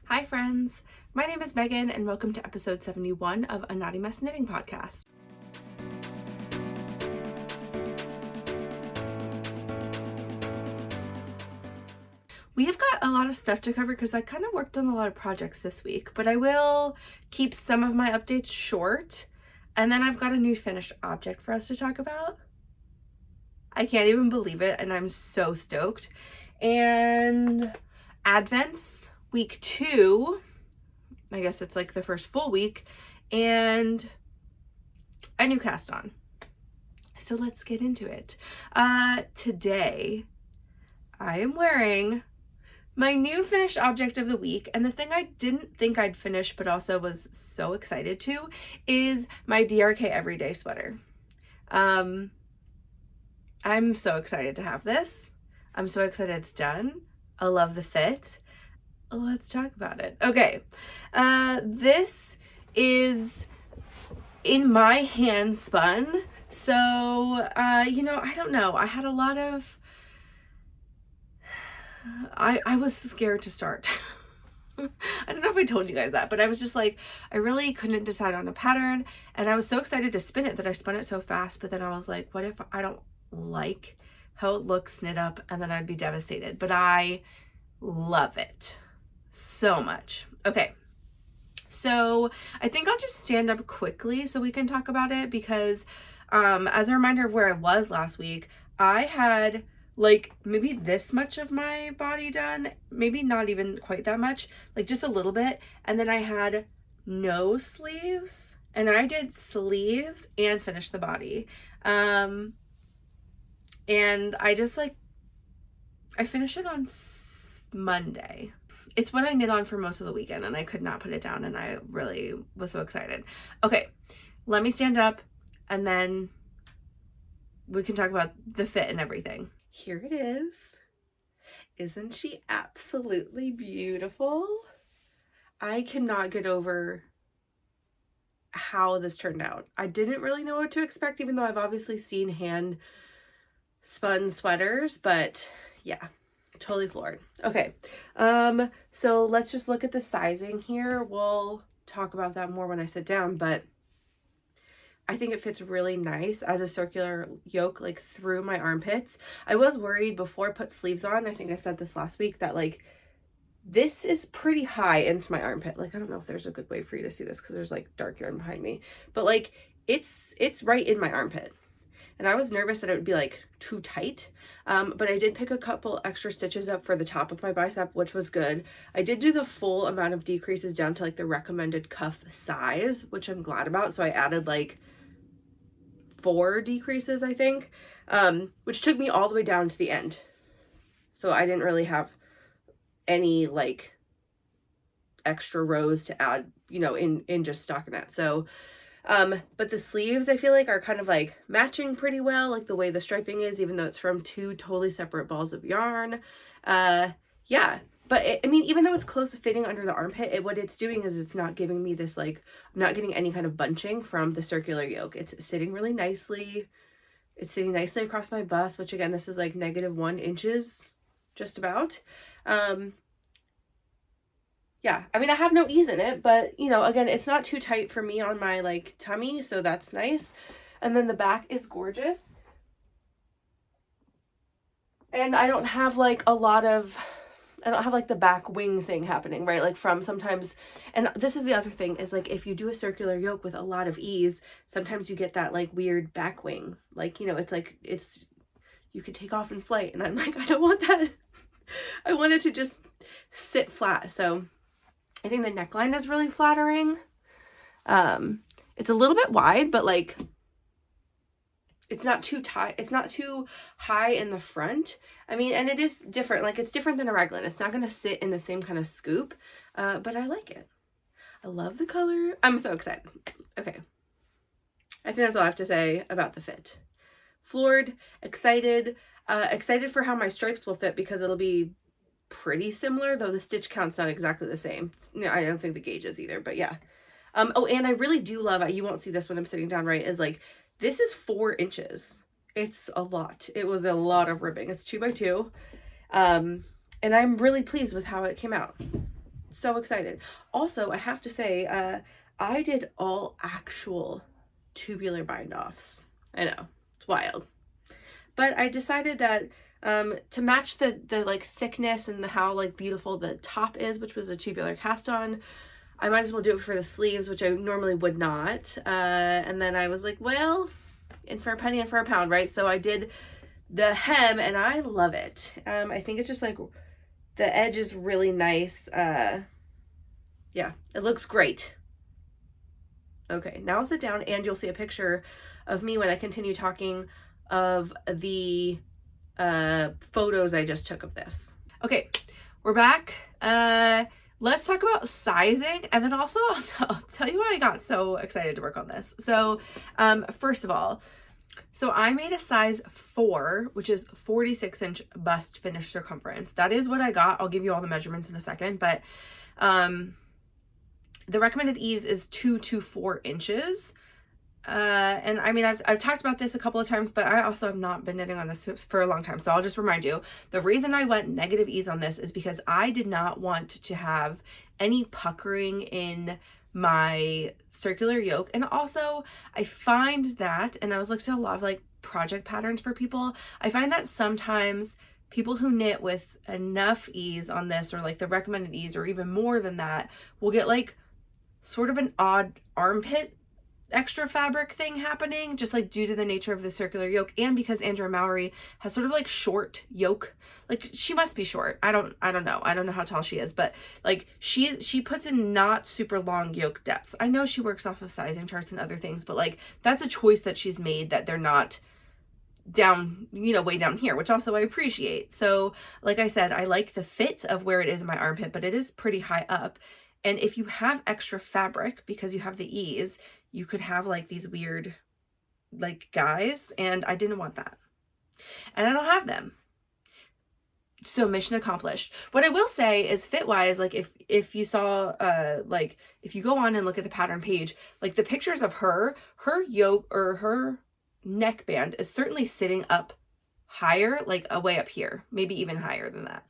Hi friends, my name is Megan and welcome to episode 71 of A Naughty Mess Knitting Podcast. We have got a lot of stuff to cover because I kind of worked on a lot of projects this week, but I will keep some of my updates short, and then I've got a new finished object for us to talk about. I can't even believe it, and I'm so stoked. And Advent's week 2, I guess it's like the first full week, and a new cast on. So let's get into it. Today I am wearing my new finished object of the week, and the thing I didn't think I'd finish but also was so excited to is my DRK Everyday sweater. I'm so excited to have this. I'm so excited it's done. I love the fit. Let's talk about it. Okay, this is in my Handspun. So, I don't know. I had a lot of, I was scared to start. I don't know if I told you guys that, but I was just like, I really couldn't decide on a pattern, and I was so excited to spin it that I spun it so fast, but then I was like, what if I don't like how it looks knit up, and then I'd be devastated. But I love it so much. Okay, so I think I'll just stand up quickly so we can talk about it, because as a reminder of where I was last week, I had like maybe this much of my body done, maybe not even quite that much, like just a little bit, and then I had no sleeves, and I did sleeves and finished the body, and I just I finished it on Monday. It's what I knit on for most of the weekend, and I could not put it down, and I really was so excited. Okay, let me stand up, and then we can talk about the fit and everything. Here it is. Isn't she absolutely beautiful? I cannot get over how this turned out. I didn't really know what to expect, even though I've obviously seen hand spun sweaters, but yeah, totally floored. Okay, so let's just look at the sizing here. We'll talk about that more when I sit down, but I think it fits really nice as a circular yoke, like through my armpits. I was worried before I put sleeves on, I think I said this last week, that like this is pretty high into my armpit. Like, I don't know if there's a good way for you to see this because there's like dark yarn behind me, but like it's right in my armpit. And I was nervous that it would be like too tight, but I did pick a couple extra stitches up for the top of my bicep, which was good. I did do the full amount of decreases down to like the recommended cuff size, which I'm glad about. So I added like 4 decreases, I think, which took me all the way down to the end. So I didn't really have any like extra rows to add, in just stockinette. So but the sleeves I feel like are kind of like matching pretty well, like the way the striping is, even though it's from 2 totally separate balls of yarn. Yeah, but I mean, even though it's close to fitting under the armpit, what it's doing is it's not giving me this, like, I'm not getting any kind of bunching from the circular yoke. It's sitting really nicely. It's sitting nicely across my bust, which again, this is like -1 inches, just about. Yeah, I mean, I have no ease in it, but again, it's not too tight for me on my like tummy, so that's nice. And then the back is gorgeous. And I don't have like the back wing thing happening, right? Like from sometimes, and this is the other thing, is like if you do a circular yoke with a lot of ease, sometimes you get that like weird back wing. Like, it's like, you could take off in flight, and I'm like, I don't want that. I want it to just sit flat. So I think the neckline is really flattering. It's a little bit wide, but like it's not too tight. It's not too high in the front. I mean, and it is different. Like, it's different than a raglan. It's not going to sit in the same kind of scoop, but I like it. I love the color. I'm so excited. Okay. I think that's all I have to say about the fit. Floored, excited, excited for how my stripes will fit, because it'll be pretty similar, though the stitch count's not exactly the same. I don't think the gauge is either, but yeah. Oh, and I really do love, you won't see this when I'm sitting down, right, is like, this is 4 inches. It's a lot. It was a lot of ribbing. It's 2 by 2. And I'm really pleased with how it came out. So excited. Also, I have to say, I did all actual tubular bind offs. I know, it's wild. But I decided that to match the like thickness and the how like beautiful the top is, which was a tubular cast on, I might as well do it for the sleeves, which I normally would not. And then I was like, well, in for a penny and for a pound, right? So I did the hem and I love it. I think it's just like the edge is really nice. Yeah, it looks great. Okay, now I'll sit down and you'll see a picture of me when I continue talking of the photos I just took of this. Okay, we're back. Let's talk about sizing, and then also I'll tell you why I got so excited to work on this. So first of all, so I made a size 4, which is 46-inch bust finish circumference. That is what I got. I'll give you all the measurements in a second, but the recommended ease is 2 to 4 inches. And I mean, I've talked about this a couple of times, but I also have not been knitting on this for a long time. So I'll just remind you, the reason I went negative ease on this is because I did not want to have any puckering in my circular yoke. And also I find that, and I was looking at a lot of like project patterns for people, I find that sometimes people who knit with enough ease on this, or like the recommended ease, or even more than that, will get like sort of an odd armpit extra fabric thing happening, just like due to the nature of the circular yoke, and because Andrea Mowry has sort of like short yoke. Like she must be short. I don't know. I don't know how tall she is, but like she puts in not super long yoke depths. I know she works off of sizing charts and other things, but like that's a choice that she's made, that they're not down, you know, way down here, which also I appreciate. So like I said, I like the fit of where it is in my armpit, but it is pretty high up. And if you have extra fabric, because you have the ease, you could have like these weird like guys, and I didn't want that. And I don't have them. So mission accomplished. What I will say is fit wise, like if you saw like if you go on and look at the pattern page, like the pictures of her yoke or her neckband is certainly sitting up higher, like way up here, maybe even higher than that.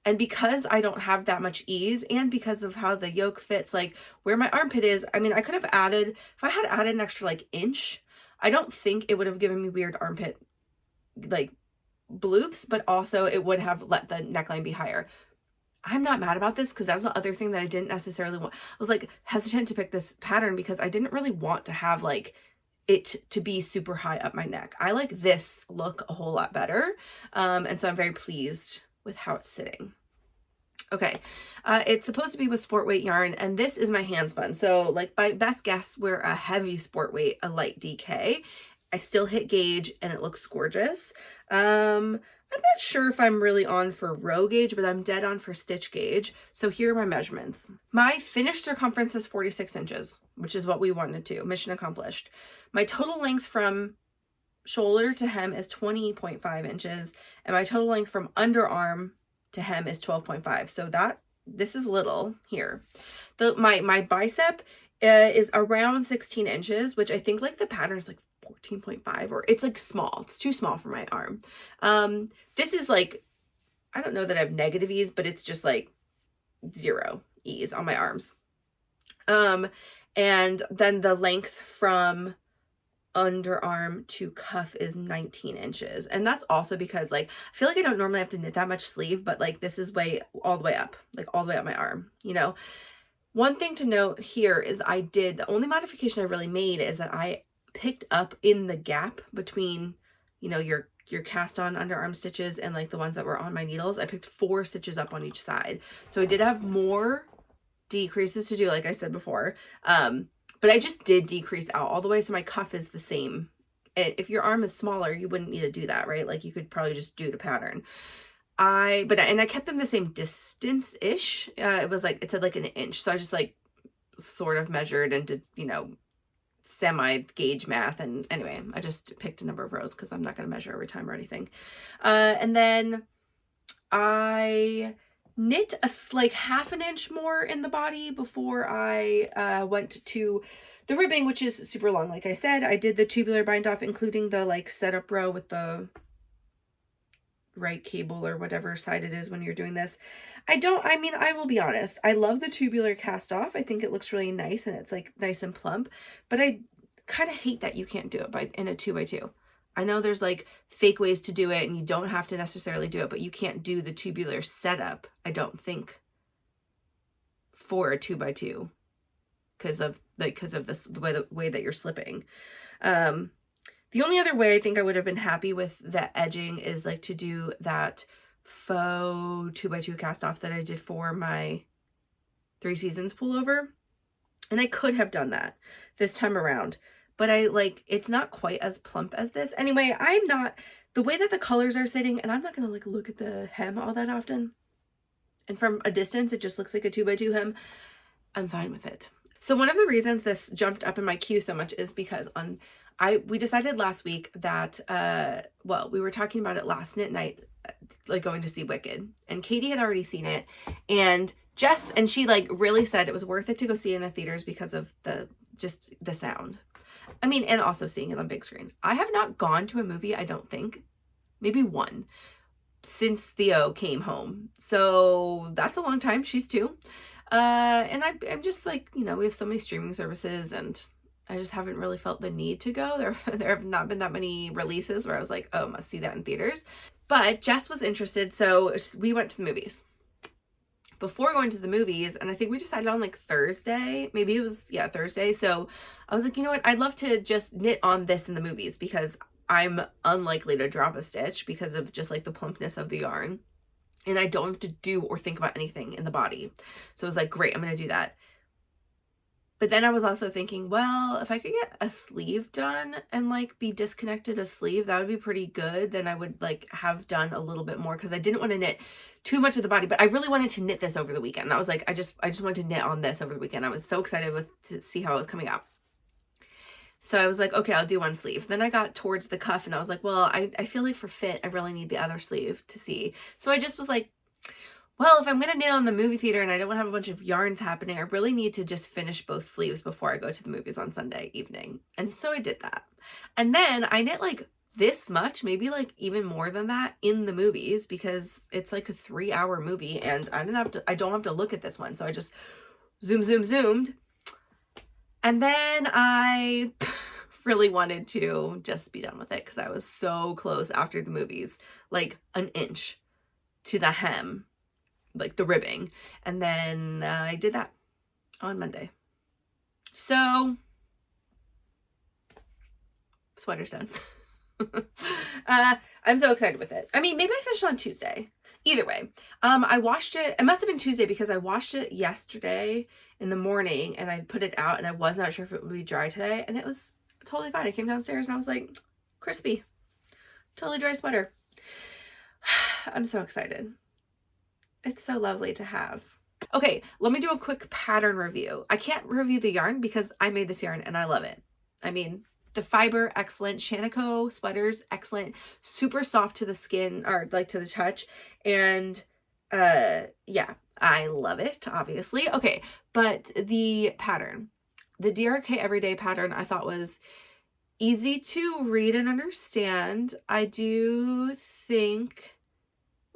And because I don't have that much ease, and because of how the yoke fits, like where my armpit is, I mean, I could have added, if I had added an extra like inch, I don't think it would have given me weird armpit like bloops, but also it would have let the neckline be higher. I'm not mad about this because that was the other thing that I didn't necessarily want. I was like hesitant to pick this pattern because I didn't really want to have like it to be super high up my neck. I like this look a whole lot better. And so I'm very pleased with how it's sitting. Okay, it's supposed to be with sport weight yarn, and this is my Handspun. So like by best guess, we're a heavy sport weight, a light DK. I still hit gauge and it looks gorgeous. I'm not sure if I'm really on for row gauge, but I'm dead on for stitch gauge. So here are my measurements. My finished circumference is 46 inches, which is what we wanted to. Mission accomplished. My total length from shoulder to hem is 20.5 inches, and my total length from underarm to hem is 12.5. So this is little here. My bicep is around 16 inches, which I think like the pattern is like 14.5, or it's like small. It's too small for my arm. This is like, I don't know that I have negative ease, but it's just like 0 ease on my arms. And then the length from underarm to cuff is 19 inches. And that's also because like, I feel like I don't normally have to knit that much sleeve, but like this is all the way up, like all the way up my arm, you know. One thing to note here is the only modification I really made is that I picked up in the gap between, you know, your cast on underarm stitches and like the ones that were on my needles. I picked 4 stitches up on each side. So I did have more decreases to do, like I said before. But I just did decrease out all the way, so my cuff is the same. If your arm is smaller, you wouldn't need to do that, right? Like you could probably just do the pattern. And I kept them the same distance-ish. It said like an inch. So I just like sort of measured and did, you know, semi-gauge math. And anyway, I just picked a number of rows because I'm not going to measure every time or anything. And then I knit like half an inch more in the body before I went to the ribbing, which is super long. Like I said, I did the tubular bind off, including the like setup row with the right cable or whatever side it is when you're doing this. I mean, I will be honest. I love the tubular cast off. I think it looks really nice and it's like nice and plump, but I kind of hate that you can't do it in a 2x2. I know there's like fake ways to do it and you don't have to necessarily do it, but you can't do the tubular setup, I don't think, for a 2x2 because of this, the way that you're slipping. The only other way I think I would have been happy with the edging is like to do that faux 2x2 cast off that I did for my 3 Seasons pullover. And I could have done that this time around, but it's not quite as plump as this. Anyway, the way that the colors are sitting, and I'm not going to like look at the hem all that often. And from a distance, it just looks like a 2x2 hem. I'm fine with it. So one of the reasons this jumped up in my queue so much is because we decided last week that, we were talking about it last night, like going to see Wicked, and Katie had already seen it, and she like really said it was worth it to go see it in the theaters because of the sound. I mean, and also seeing it on big screen. I have not gone to a movie, I don't think, maybe one, since Theo came home. So that's a long time. She's 2. And I'm just like, we have so many streaming services and I just haven't really felt the need to go. There have not been that many releases where I was like, oh, must see that in theaters. But Jess was interested, so we went to the movies. Before going to the movies, and I think we decided on like Thursday, maybe it was, Thursday. So I was like, you know what, I'd love to just knit on this in the movies because I'm unlikely to drop a stitch because of just like the plumpness of the yarn. And I don't have to do or think about anything in the body. So I was like, great, I'm going to do that. But then I was also thinking, well, if I could get a sleeve done and like be disconnected a sleeve, that would be pretty good. Then I would like have done a little bit more because I didn't want to knit too much of the body, but I really wanted to knit this over the weekend. That was like, I just wanted to knit on this over the weekend. I was so excited to see how it was coming out. So I was like, okay, I'll do one sleeve. Then I got towards the cuff and I was like, well, I feel like for fit, I really need the other sleeve to see. So I just was like, well, if I'm going to knit on the movie theater and I don't want to have a bunch of yarns happening, I really need to just finish both sleeves before I go to the movies on Sunday evening. And so I did that. And then I knit like this much, maybe like even more than that in the movies because it's like a 3-hour movie and I don't have to look at this one. So I just zoomed. And then I really wanted to just be done with it because I was so close after the movies, like an inch to the hem, like the ribbing. And then I did that on Monday. So, sweater's done. I'm so excited with it. I mean, maybe I finished on Tuesday. Either way, I washed it. It must have been Tuesday because I washed it yesterday in the morning and I put it out and I was not sure if it would be dry today. And it was totally fine. I came downstairs and I was like, crispy, totally dry sweater. I'm so excited. It's so lovely to have. Okay, let me do a quick pattern review. I can't review the yarn because I made this yarn and I love it. I mean, the Fibre, excellent. Shanico sweaters, excellent. Super soft to the skin or like to the touch. And yeah, I love it, obviously. Okay, but the pattern, the DRK Everyday pattern, I thought was easy to read and understand. I do think,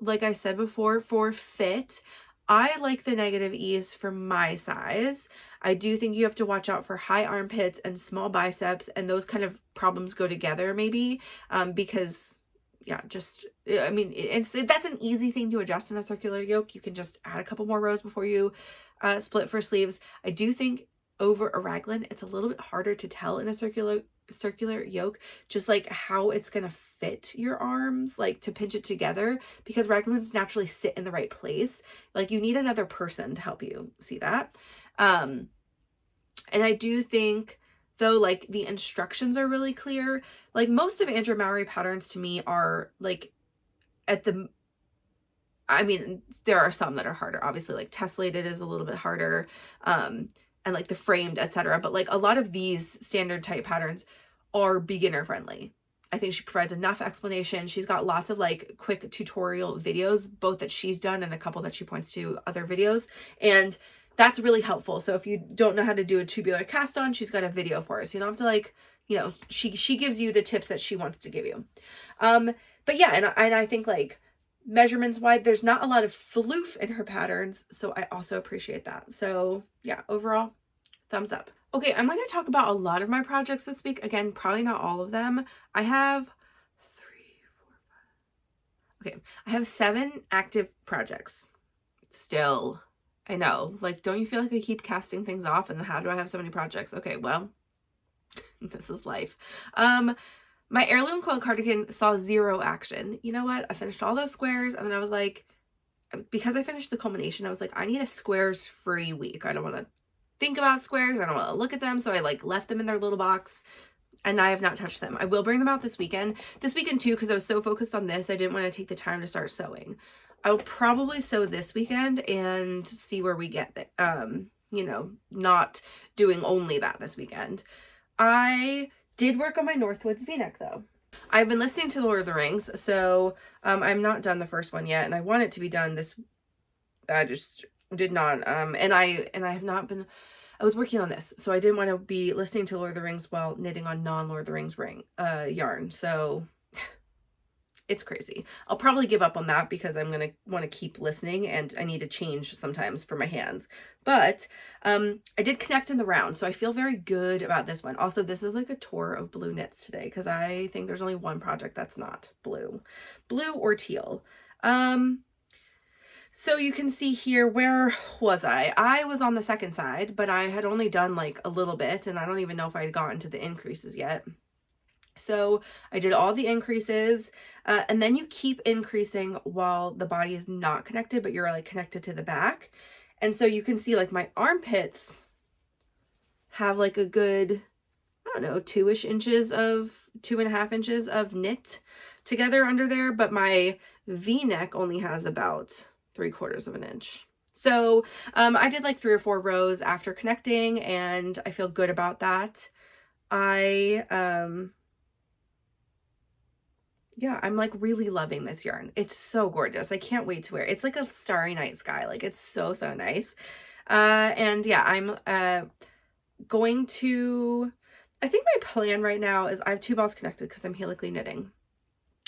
like I said before, for fit, I like the negative ease for my size. I do think you have to watch out for high armpits and small biceps, and those kind of problems go together maybe because, yeah, I mean, that's an easy thing to adjust in a circular yoke. You can just add a couple more rows before you split for sleeves. I do think over a raglan, it's a little bit harder to tell in a circular yoke, just like how it's gonna fit your arms, like to pinch it together, because raglans naturally sit in the right place. Like you need another person to help you see that. And I do think though, like the instructions are really clear. Like most of Andrew Mowry patterns to me are like I mean, there are some that are harder, obviously, like tessellated is a little bit harder, and like the framed, etc. But like a lot of these standard type patterns are beginner friendly. I think she provides enough explanation. She's got lots of like quick tutorial videos, both that she's done and a couple that she points to other videos. And that's really helpful. So if you don't know how to do a tubular cast on, she's got a video for us. You don't have to like, you know, she gives you the tips that she wants to give you. But yeah, and I think like measurements wide. There's not a lot of floof in her patterns, so I also appreciate that. So yeah, overall, thumbs up. Okay, I'm going to talk about a lot of my projects this week. Again, probably not all of them. I have 7 active projects still. I know, like, don't you feel like I keep casting things off, and how do I have so many projects? Okay, well, this is life. My heirloom quilt cardigan saw 0 action. You know what? I finished all those squares, and then I was like, because I finished the culmination, I was like, I need a squares free week. I don't want to think about squares. I don't want to look at them. So I like left them in their little box, and I have not touched them. I will bring them out this weekend too, because I was so focused on this. I didn't want to take the time to start sewing. I will probably sew this weekend and see where we get it. You know, not doing only that this weekend. I did work on my Northwoods V Neck though. I've been listening to Lord of the Rings, so I'm not done the first one yet, and I want it to be done this. I just did not. And I have not been. I was working on this, so I didn't want to be listening to Lord of the Rings while knitting on non-Lord of the Rings yarn. So it's crazy. I'll probably give up on that because I'm going to want to keep listening, and I need to change sometimes for my hands. But I did connect in the round, so I feel very good about this one. Also, this is like a tour of blue knits today because I think there's only one project that's not blue or teal. So you can see here, where was I? I was on the second side, but I had only done like a little bit, and I don't even know if I had gotten to the increases yet. So I did all the increases, and then you keep increasing while the body is not connected, but you're like connected to the back. And so you can see like my armpits have like a good, I don't know, 2.5 inches of knit together under there, but my V-neck only has about 3/4 inch. So I did like 3 or 4 rows after connecting, and I feel good about that. Yeah, I'm like really loving this yarn. It's so gorgeous. I can't wait to wear it. It's like a starry night sky. Like, it's so nice. And yeah, I'm going to, I think my plan right now is I have 2 balls connected because I'm helically knitting.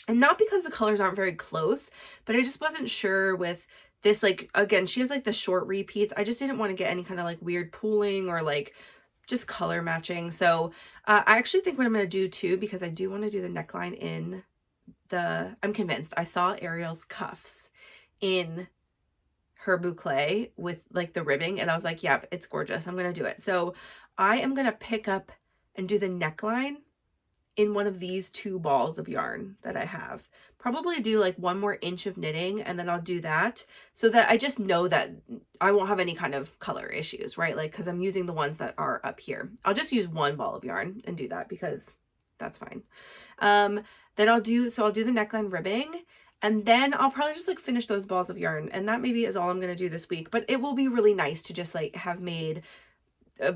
And not because the colors aren't very close, but I just wasn't sure with this, like, again, she has like the short repeats. I just didn't want to get any kind of like weird pooling or like just color matching. So I actually think what I'm going to do too, because I do want to do the neckline in I'm convinced. I saw Ariel's cuffs in her boucle with like the ribbing, and I was like, yep, it's gorgeous. I'm going to do it. So I am going to pick up and do the neckline in one of these 2 balls of yarn that I have. Probably do like 1 more inch of knitting, and then I'll do that so that I just know that I won't have any kind of color issues, right? Like, because I'm using the ones that are up here. I'll just use 1 ball of yarn and do that because that's fine. Then I'll do the neckline ribbing, and then I'll probably just like finish those balls of yarn, and that maybe is all I'm going to do this week. But it will be really nice to just like have made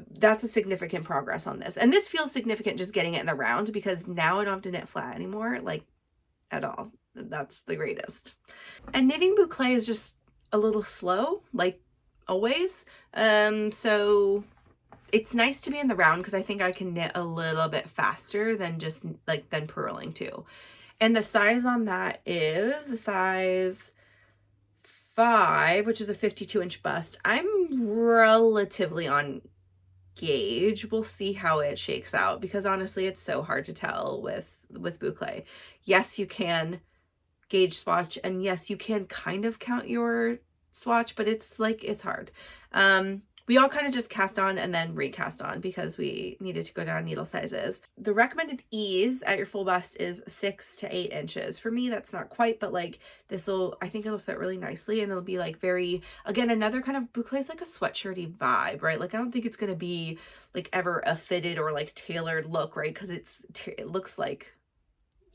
that's a significant progress on this. And this feels significant just getting it in the round, because now I don't have to knit flat anymore, like at all. That's the greatest. And knitting boucle is just a little slow, like always. So it's nice to be in the round because I think I can knit a little bit faster than just like than purling too. And the size on that is the size 5, which is a 52-inch bust. I'm relatively on gauge. We'll see how it shakes out, because honestly, it's so hard to tell with boucle. Yes, you can gauge swatch, and yes, you can kind of count your swatch, but it's like, it's hard. We all kind of just cast on and then recast on because we needed to go down needle sizes. The recommended ease at your full bust is 6 to 8 inches. For me, that's not quite, but like I think it'll fit really nicely, and it'll be like very, again, another kind of boucle is like a sweatshirty vibe, right? Like, I don't think it's going to be like ever a fitted or like tailored look, right? Because it looks like,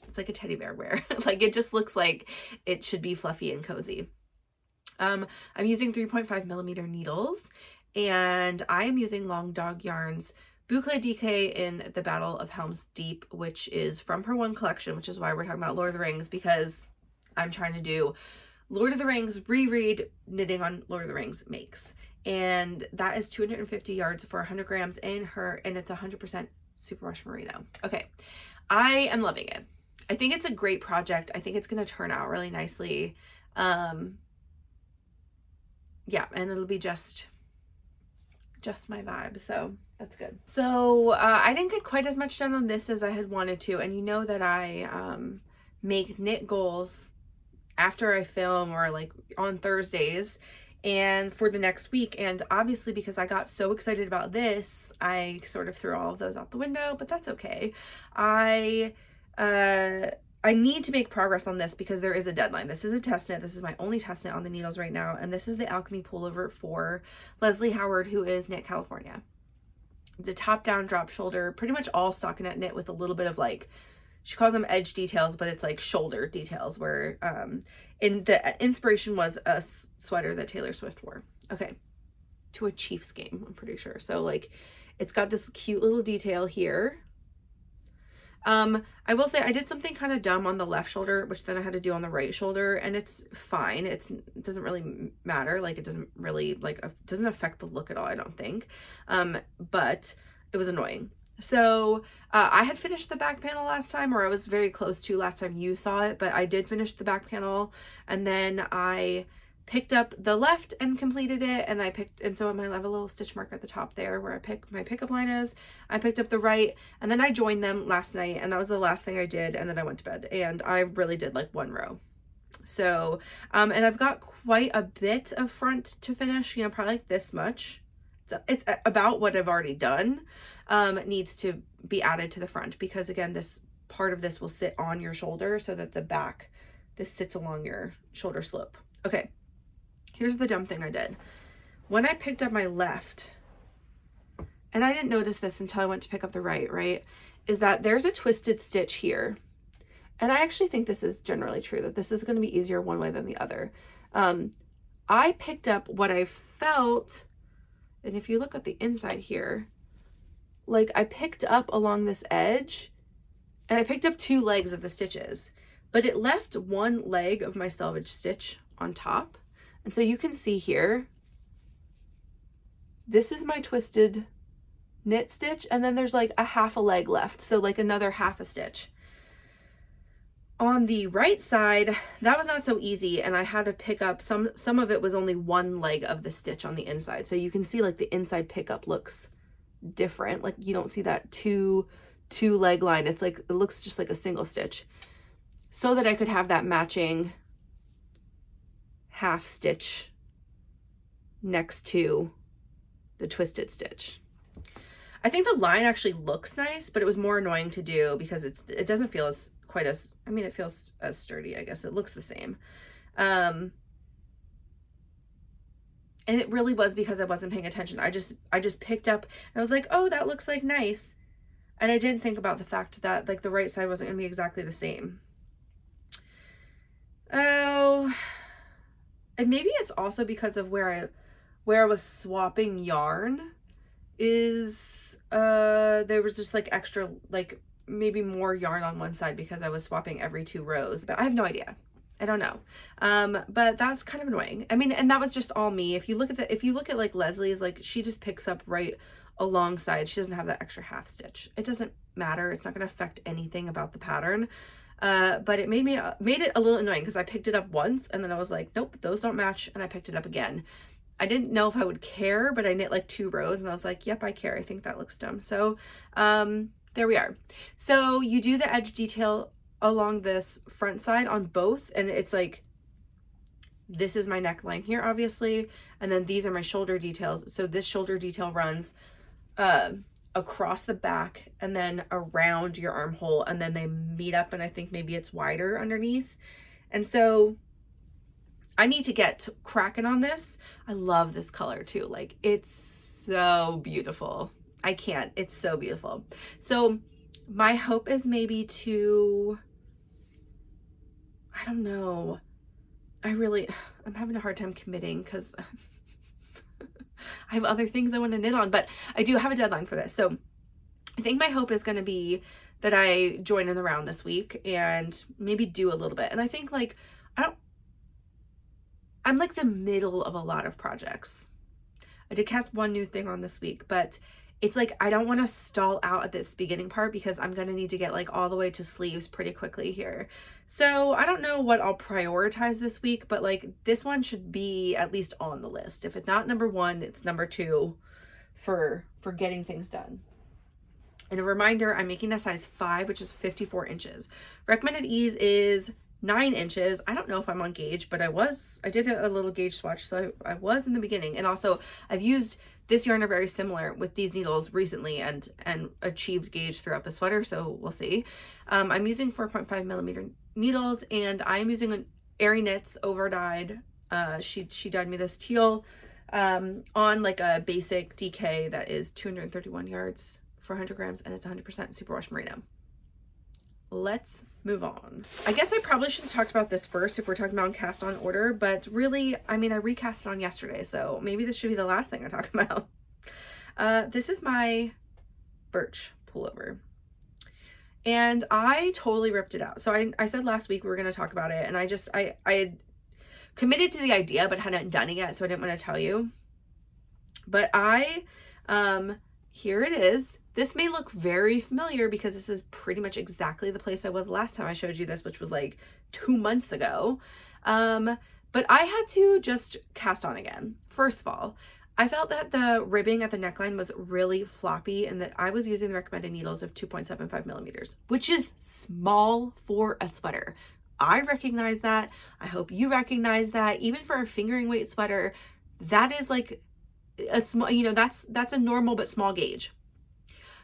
it's like a teddy bear wear. Like, it just looks like it should be fluffy and cozy. I'm using 3.5 millimeter needles, and I am using Long Dog Yarns Boucle DK in the Battle of Helm's Deep, which is from her one collection, which is why we're talking about Lord of the Rings, because I'm trying to do Lord of the Rings reread knitting on Lord of the Rings makes. And that is 250 yards for 100 grams in her, and it's 100% superwash merino. Okay, I am loving it. I think it's a great project. I think it's going to turn out really nicely. Yeah, and it'll be just my vibe, so that's good. So I didn't get quite as much done on this as I had wanted to, and you know that I make knit goals after I film, or like on Thursdays and for the next week. And obviously, because I got so excited about this, I sort of threw all of those out the window, but that's okay. I need to make progress on this because there is a deadline. This is a test knit. This is my only test knit on the needles right now. And this is the Alchemy Pullover for Leslie Howard, who is Knit California. It's a top down drop shoulder, pretty much all stockinette knit with a little bit of like, she calls them edge details, but it's like shoulder details, where in the inspiration was a sweater that Taylor Swift wore. Okay. To a Chiefs game, I'm pretty sure. So like, it's got this cute little detail here. I will say I did something kind of dumb on the left shoulder, which then I had to do on the right shoulder, and it's fine. It doesn't really matter. Like, it doesn't really, like, it doesn't affect the look at all, I don't think. But it was annoying. So, I had finished the back panel last time, or I was very close to last time you saw it, but I did finish the back panel, and then I picked up the left and completed it, and so I have a little stitch mark at the top there where my pickup line is. I picked up the right, and then I joined them last night, and that was the last thing I did, and then I went to bed, and I really did like one row. So, and I've got quite a bit of front to finish, you know, probably like this much. It's about what I've already done. It needs to be added to the front, because again, this part of this will sit on your shoulder so that the back, this sits along your shoulder slope. Okay. Here's the dumb thing I did. When I picked up my left, and I didn't notice this until I went to pick up the right, is that there's a twisted stitch here. And I actually think this is generally true, that this is going to be easier one way than the other. I picked up what I felt, and if you look at the inside here, like I picked up along this edge, and I picked up 2 legs of the stitches, but it left 1 leg of my selvage stitch on top. And so you can see here, this is my twisted knit stitch, and then there's like a half a leg left, so like another half a stitch. On the right side, that was not so easy, and I had to pick up some of it was only 1 leg of the stitch on the inside. So you can see like the inside pickup looks different. Like you don't see that two leg line. It's like, it looks just like a single stitch, so that I could have that matching half stitch next to the twisted stitch. I think the line actually looks nice, but it was more annoying to do because it doesn't feel quite as, I mean, it feels as sturdy, I guess. It looks the same. And it really was because I wasn't paying attention. I just picked up and I was like, oh, that looks like nice. And I didn't think about the fact that like the right side wasn't gonna be exactly the same. Oh, and maybe it's also because of where I was swapping yarn is, there was just like extra, like maybe more yarn on one side because I was swapping every 2 rows, but I have no idea. I don't know. But that's kind of annoying. I mean, and that was just all me. If you look at like Leslie's, like she just picks up right alongside. She doesn't have that extra half stitch. It doesn't matter. It's not going to affect anything about the pattern. But it made it a little annoying because I picked it up once and then I was like, nope, those don't match. And I picked it up again. I didn't know if I would care, but I knit like 2 rows and I was like, yep, I care. I think that looks dumb. So, there we are. So you do the edge detail along this front side on both. And it's like, this is my neckline here, obviously. And then these are my shoulder details. So this shoulder detail runs, across the back and then around your armhole, and then they meet up, and I think maybe it's wider underneath. And so I need to get cracking on this. I love this color too. Like, it's so beautiful. I can't, it's so beautiful. So my hope is maybe to, I don't know. I'm having a hard time committing because I have other things I want to knit on, but I do have a deadline for this. So I think my hope is going to be that I join in the round this week and maybe do a little bit. And I think like, I'm like the middle of a lot of projects. I did cast 1 new thing on this week, but it's like, I don't want to stall out at this beginning part because I'm going to need to get like all the way to sleeves pretty quickly here. So I don't know what I'll prioritize this week, but like this one should be at least on the list. If it's not number 1, it's number 2 for getting things done. And a reminder, I'm making a size 5, which is 54 inches. Recommended ease is 9 inches. I don't know if I'm on gauge, but I did a little gauge swatch, so I was in the beginning. And also I've used this yarn are very similar with these needles recently and achieved gauge throughout the sweater, so we'll see. I'm using 4.5 millimeter needles, and I'm using an Airy Knits over dyed. She dyed me this teal on like a basic DK that is 231 yards for 100 grams, and it's 100% superwash merino. Let's move on. I guess I probably should have talked about this first if we're talking about cast on order, but really, I mean, I recast it on yesterday, so maybe this should be the last thing I talk about. This is my Birch pullover, and I totally ripped it out. So I said last week we were going to talk about it, and I had committed to the idea but hadn't done it yet, so I didn't want to tell you. But here it is. This may look very familiar because this is pretty much exactly the place I was last time I showed you this, which was like 2 months ago. But I had to just cast on again. First of all, I felt that the ribbing at the neckline was really floppy and that I was using the recommended needles of 2.75 millimeters, which is small for a sweater. I recognize that. I hope you recognize that. Even for a fingering weight sweater, that is like a small, you know, that's a normal but small gauge.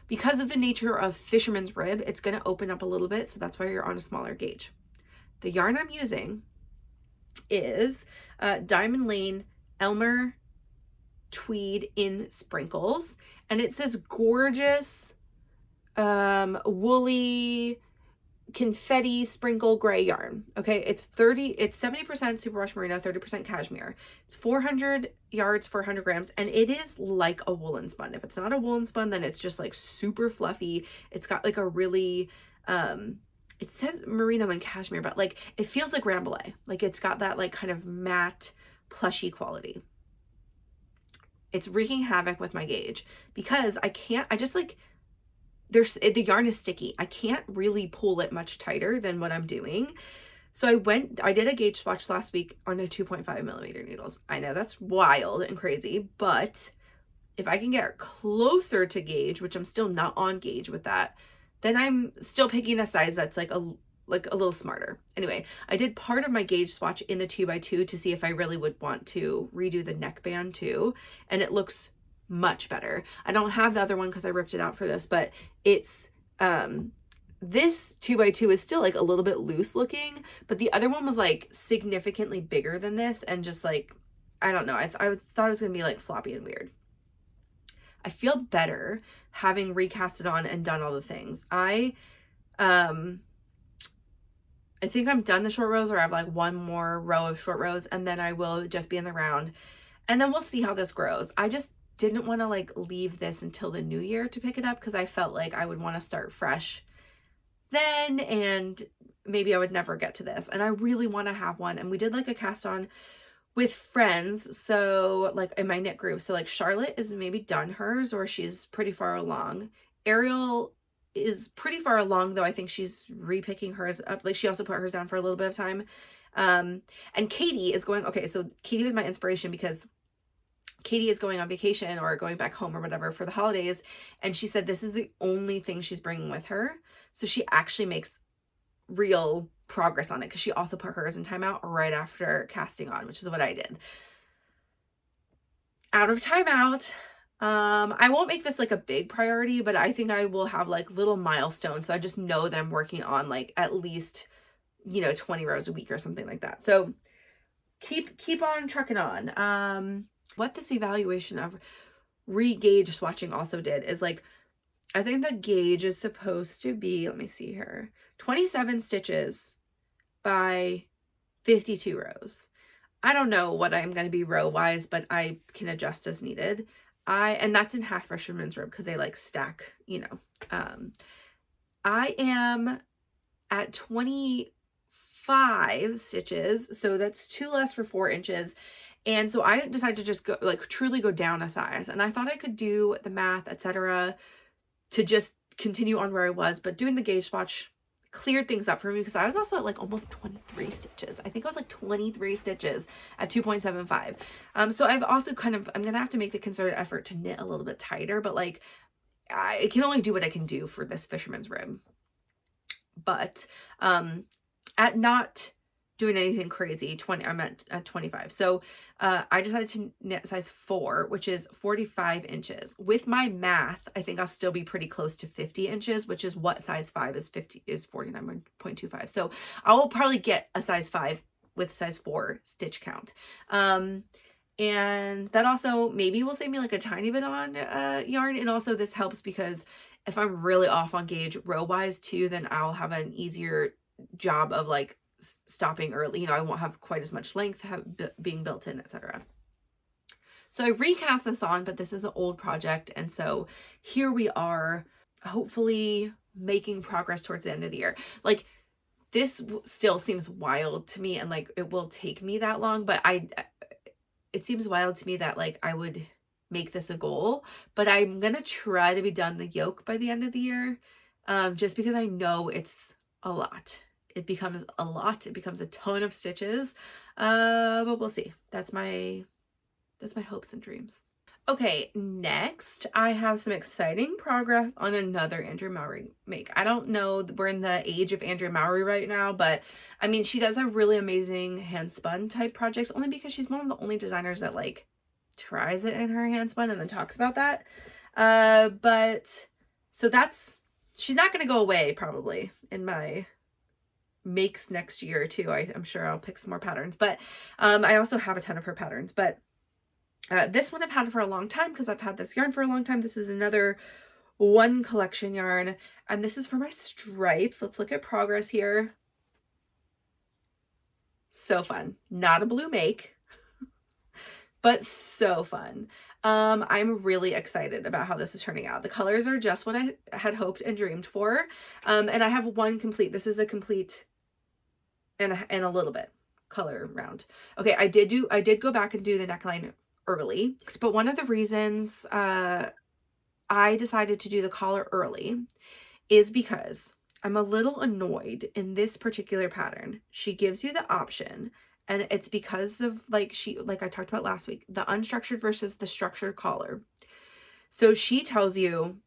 Because of the nature of fisherman's rib, it's going to open up a little bit, so that's why you're on a smaller gauge. The yarn I'm using is Diamond Lane Elmer Tweed in Sprinkles, and it's this gorgeous woolly confetti sprinkle gray yarn. Okay, it's 70% superwash merino, 30% cashmere. It's 400 yards for 100 grams, and it is like a woolen spun. If it's not a woolen spun, then it's just like super fluffy. It's got like a really it says merino and cashmere, but like it feels like rambouillet. Like it's got that like kind of matte plushy quality. It's wreaking havoc with my gauge because the yarn is sticky. I can't really pull it much tighter than what I'm doing. So I did a gauge swatch last week on a 2.5 millimeter needles. I know that's wild and crazy, but if I can get closer to gauge, which I'm still not on gauge with that, then I'm still picking a size that's like a little smarter. Anyway, I did part of my gauge swatch in the 2x2 to see if I really would want to redo the neckband too, and it looks much better. I don't have the other one because I ripped it out for this, but it's this 2x2 is still like a little bit loose looking, but the other one was like significantly bigger than this, and just like, I don't know, I thought it was gonna be like floppy and weird. I feel better having recast it on and done all the things. I think I'm done the short rows, or I have like one more row of short rows, and then I will just be in the round, and then we'll see how this grows. I just didn't want to like leave this until the new year to pick it up because I felt like I would want to start fresh then, and maybe I would never get to this, and I really want to have one. And we did like a cast on with friends, so like in my knit group, so like Charlotte is maybe done hers, or she's pretty far along. Ariel is pretty far along, though I think she's repicking hers up. Like she also put hers down for a little bit of time. And Katie is going, okay, so Katie was my inspiration because Katie is going on vacation or going back home or whatever for the holidays, and she said this is the only thing she's bringing with her. So she actually makes real progress on it because she also put hers in timeout right after casting on, which is what I did. Out of timeout. I won't make this like a big priority, but I think I will have like little milestones, so I just know that I'm working on like at least, you know, 20 rows a week or something like that. So keep on trucking on. What this evaluation of re-gauge swatching also did is like, I think the gauge is supposed to be, let me see here, 27 stitches by 52 rows. I don't know what I'm going to be row wise, but I can adjust as needed. And that's in half fisherman's rib because they like stack, you know. I am at 25 stitches, so that's 2 less for 4 inches. And so I decided to just go, like, truly go down a size. And I thought I could do the math, etc., to just continue on where I was, but doing the gauge swatch cleared things up for me because I was also at like almost 23 stitches. I think I was like 23 stitches at 2.75. So I've also I'm gonna have to make the concerted effort to knit a little bit tighter, but like I can only do what I can do for this fisherman's rib. But at not doing anything crazy, I'm at 25. So I decided to knit size 4, which is 45 inches. With my math, I think I'll still be pretty close to 50 inches, which is what size 5 is 49.25. So I will probably get a size 5 with size 4 stitch count. And that also maybe will save me like a tiny bit on yarn. And also this helps because if I'm really off on gauge row wise too, then I'll have an easier job of like stopping early. You know, I won't have quite as much length being built in, etc. So I recast this on, but this is an old project. And so here we are, hopefully making progress towards the end of the year. Like this still seems wild to me, and like it will take me that long, but it seems wild to me that like I would make this a goal, but I'm gonna try to be done the yoke by the end of the year, just because I know it's a lot. It becomes a lot. It becomes a ton of stitches, but we'll see. That's my hopes and dreams. Okay, next I have some exciting progress on another Andrea Mowry make. I don't know, we're in the age of Andrea Mowry right now, but I mean, she does have really amazing handspun type projects only because she's one of the only designers that like tries it in her handspun and then talks about that. But so she's not going to go away probably in my makes next year too. I'm sure I'll pick some more patterns, but I also have a ton of her patterns, but this one I've had for a long time because I've had this yarn for a long time. This is another one collection yarn, and this is for my stripes. Let's look at progress here. So fun. Not a blue make, but so fun. I'm really excited about how this is turning out. The colors are just what I had hoped and dreamed for. And I have one complete. This is a complete and a little bit color round. Okay, I did go back and do the neckline early, but one of the reasons I decided to do the collar early is because I'm a little annoyed in this particular pattern. She gives you the option, and it's because of like I talked about last week, the unstructured versus the structured collar. So she tells you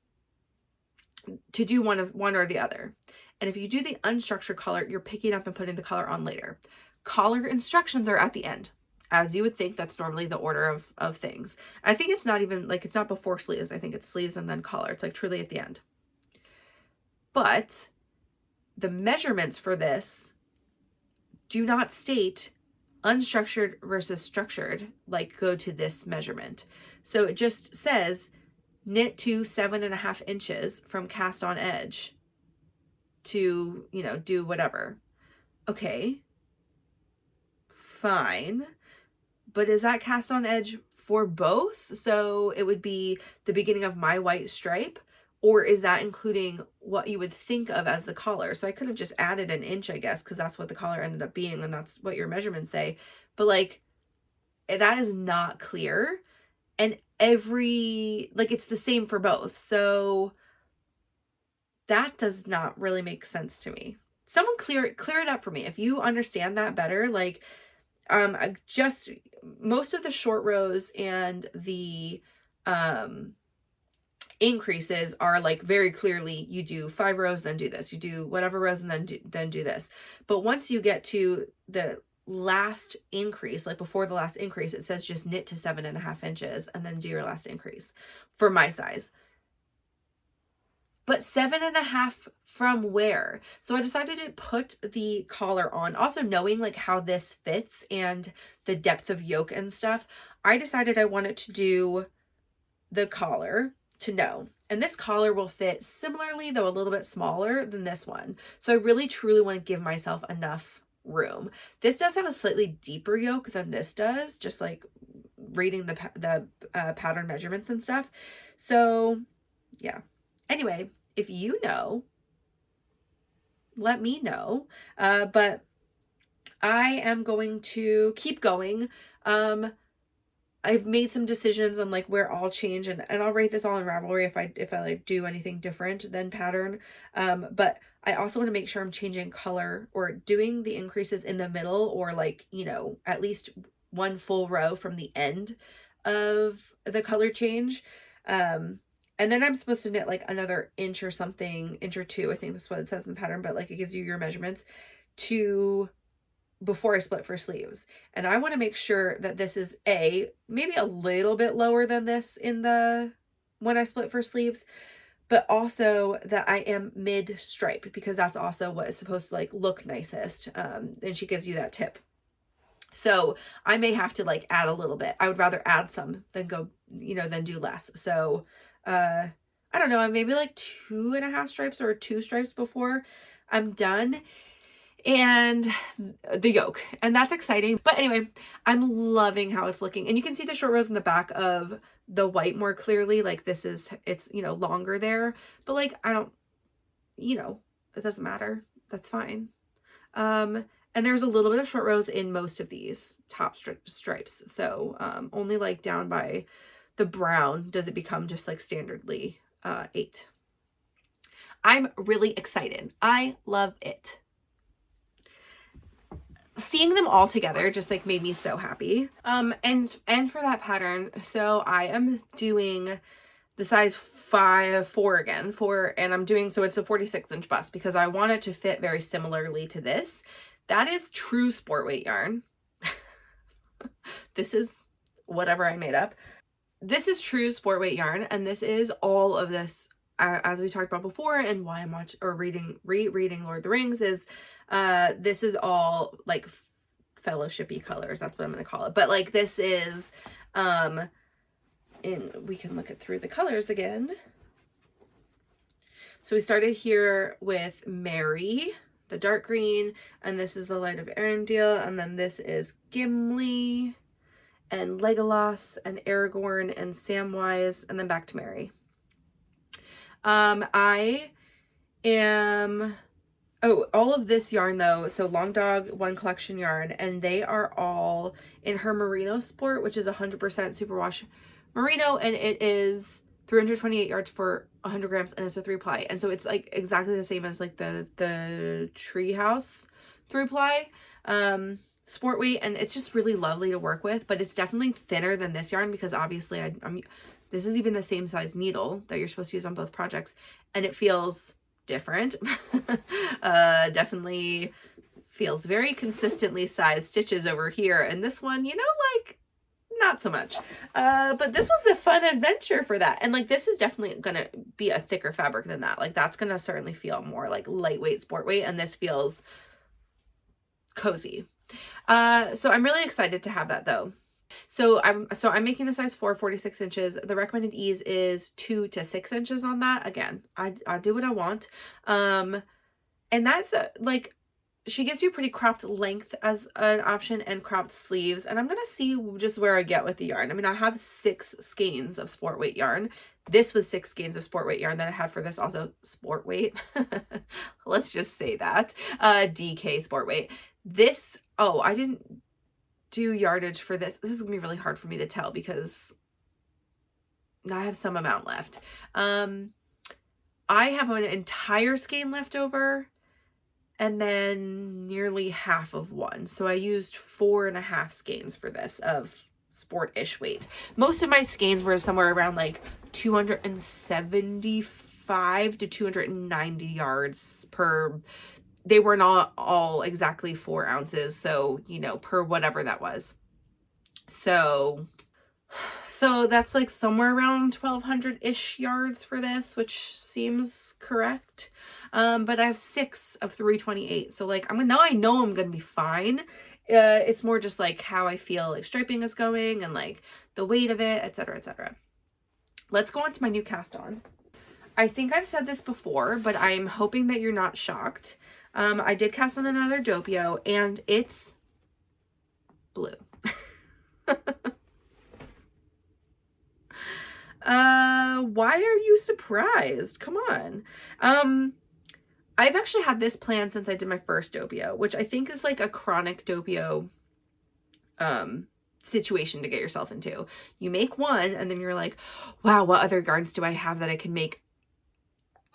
to do one or the other. And if you do the unstructured collar, you're picking up and putting the collar on later. Collar instructions are at the end. As you would think, that's normally the order of things. I think it's not even like, it's not before sleeves. I think it's sleeves and then collar. It's like truly at the end. But the measurements for this do not state unstructured versus structured, like go to this measurement. So it just says knit to 7.5 inches from cast on edge to, you know, do whatever. Okay, fine. But is that cast on edge for both? So it would be the beginning of my white stripe, or is that including what you would think of as the collar? So I could have just added an inch, I guess, because that's what the collar ended up being, and that's what your measurements say. But like, that is not clear. And it's the same for both. So that does not really make sense to me. Someone clear it up for me. If you understand that better, like, just most of the short rows and the increases are like very clearly, you do 5 rows, then do this, you do whatever rows, and then do this. But once you get to the last increase, like before the last increase, it says just knit to 7.5 inches and then do your last increase for my size. But 7.5 from where? So I decided to put the collar on. Also knowing like how this fits and the depth of yoke and stuff, I decided I wanted to do the collar to know. And this collar will fit similarly, though a little bit smaller than this one. So I really truly want to give myself enough room. This does have a slightly deeper yoke than this does, just like reading the pattern measurements and stuff. So yeah. Anyway, if you know, let me know. But I am going to keep going. I've made some decisions on like where I'll change, and I'll rate this all in Ravelry if I like do anything different than pattern. But I also want to make sure I'm changing color or doing the increases in the middle, or like, you know, at least one full row from the end of the color change. And then I'm supposed to knit like another inch or something, inch or two, I think that's what it says in the pattern, but like it gives you your measurements to before I split for sleeves. And I want to make sure that this is maybe a little bit lower than this in the when I split for sleeves, but also that I am mid stripe, because that's also what is supposed to like look nicest. And she gives you that tip. So I may have to like add a little bit. I would rather add some than go, you know, than do less. So I don't know, maybe like 2.5 stripes or 2 stripes before I'm done. And the yoke, and that's exciting. But anyway, I'm loving how it's looking, and you can see the short rows in the back of the white more clearly. Like this is, it's, you know, longer there, but like I don't, you know, it doesn't matter, that's fine. And there's a little bit of short rows in most of these top stripes, so only like down by the brown does it become just like standardly 8. I'm really excited. I love it. Seeing them all together just like made me so happy. And for that pattern, so I am doing the size 4 again, and I'm doing, so it's a 46-inch bust because I want it to fit very similarly to this. That is true sport weight yarn. This is whatever I made up. This is true sport weight yarn, and this is all of this, as we talked about before, and why I'm rereading Lord of the Rings is this is all like fellowshipy colors. That's what I'm going to call it. But like this is, we can look at through the colors again. So we started here with Mary, the dark green, and this is the light of Arendelle, and then this is Gimli and Legolas and Aragorn and Samwise, and then back to Mary. I am, all of this yarn though, so Long Dog One Collection yarn, and they are all in her Merino Sport, which is 100% superwash merino, and it is 328 yards for 100 grams, and it's a 3-ply, and so it's like exactly the same as like the Treehouse 3-ply sport weight, and it's just really lovely to work with. But it's definitely thinner than this yarn because obviously I'm this is even the same size needle that you're supposed to use on both projects, and it feels different. Definitely feels very consistently sized stitches over here, and this one, you know, like not so much. But this was a fun adventure for that, and like this is definitely gonna be a thicker fabric than that. Like that's gonna certainly feel more like lightweight sport weight, and this feels cozy. So I'm really excited to have that though. So I'm making a size 4, 46 inches. The recommended ease is 2 to 6 inches on that. Again, I do what I want. And that's like, she gives you pretty cropped length as an option and cropped sleeves. And I'm going to see just where I get with the yarn. I mean, I have 6 skeins of sport weight yarn. This was 6 skeins of sport weight yarn that I had for this also sport weight. Let's just say that. DK sport weight. This, I didn't do yardage for this. This is gonna be really hard for me to tell because I have some amount left. I have an entire skein left over and then nearly half of one. So I used 4.5 skeins for this of sport-ish weight. Most of my skeins were somewhere around like 275 to 290 yards per. They were not all exactly 4 ounces, so, you know, per whatever that was. So that's like somewhere around 1,200-ish yards for this, which seems correct. But I have 6 of 328, so like now I know I'm gonna be fine. It's more just like how I feel like striping is going and like the weight of it, etc., etc. Let's go on to my new cast on. I think I've said this before, but I'm hoping that you're not shocked. I did cast on another Doppio, and it's blue. Why are you surprised? Come on. I've actually had this plan since I did my first Doppio, which I think is like a chronic Doppio situation to get yourself into. You make one and then you're like, wow, what other yarns do I have that I can make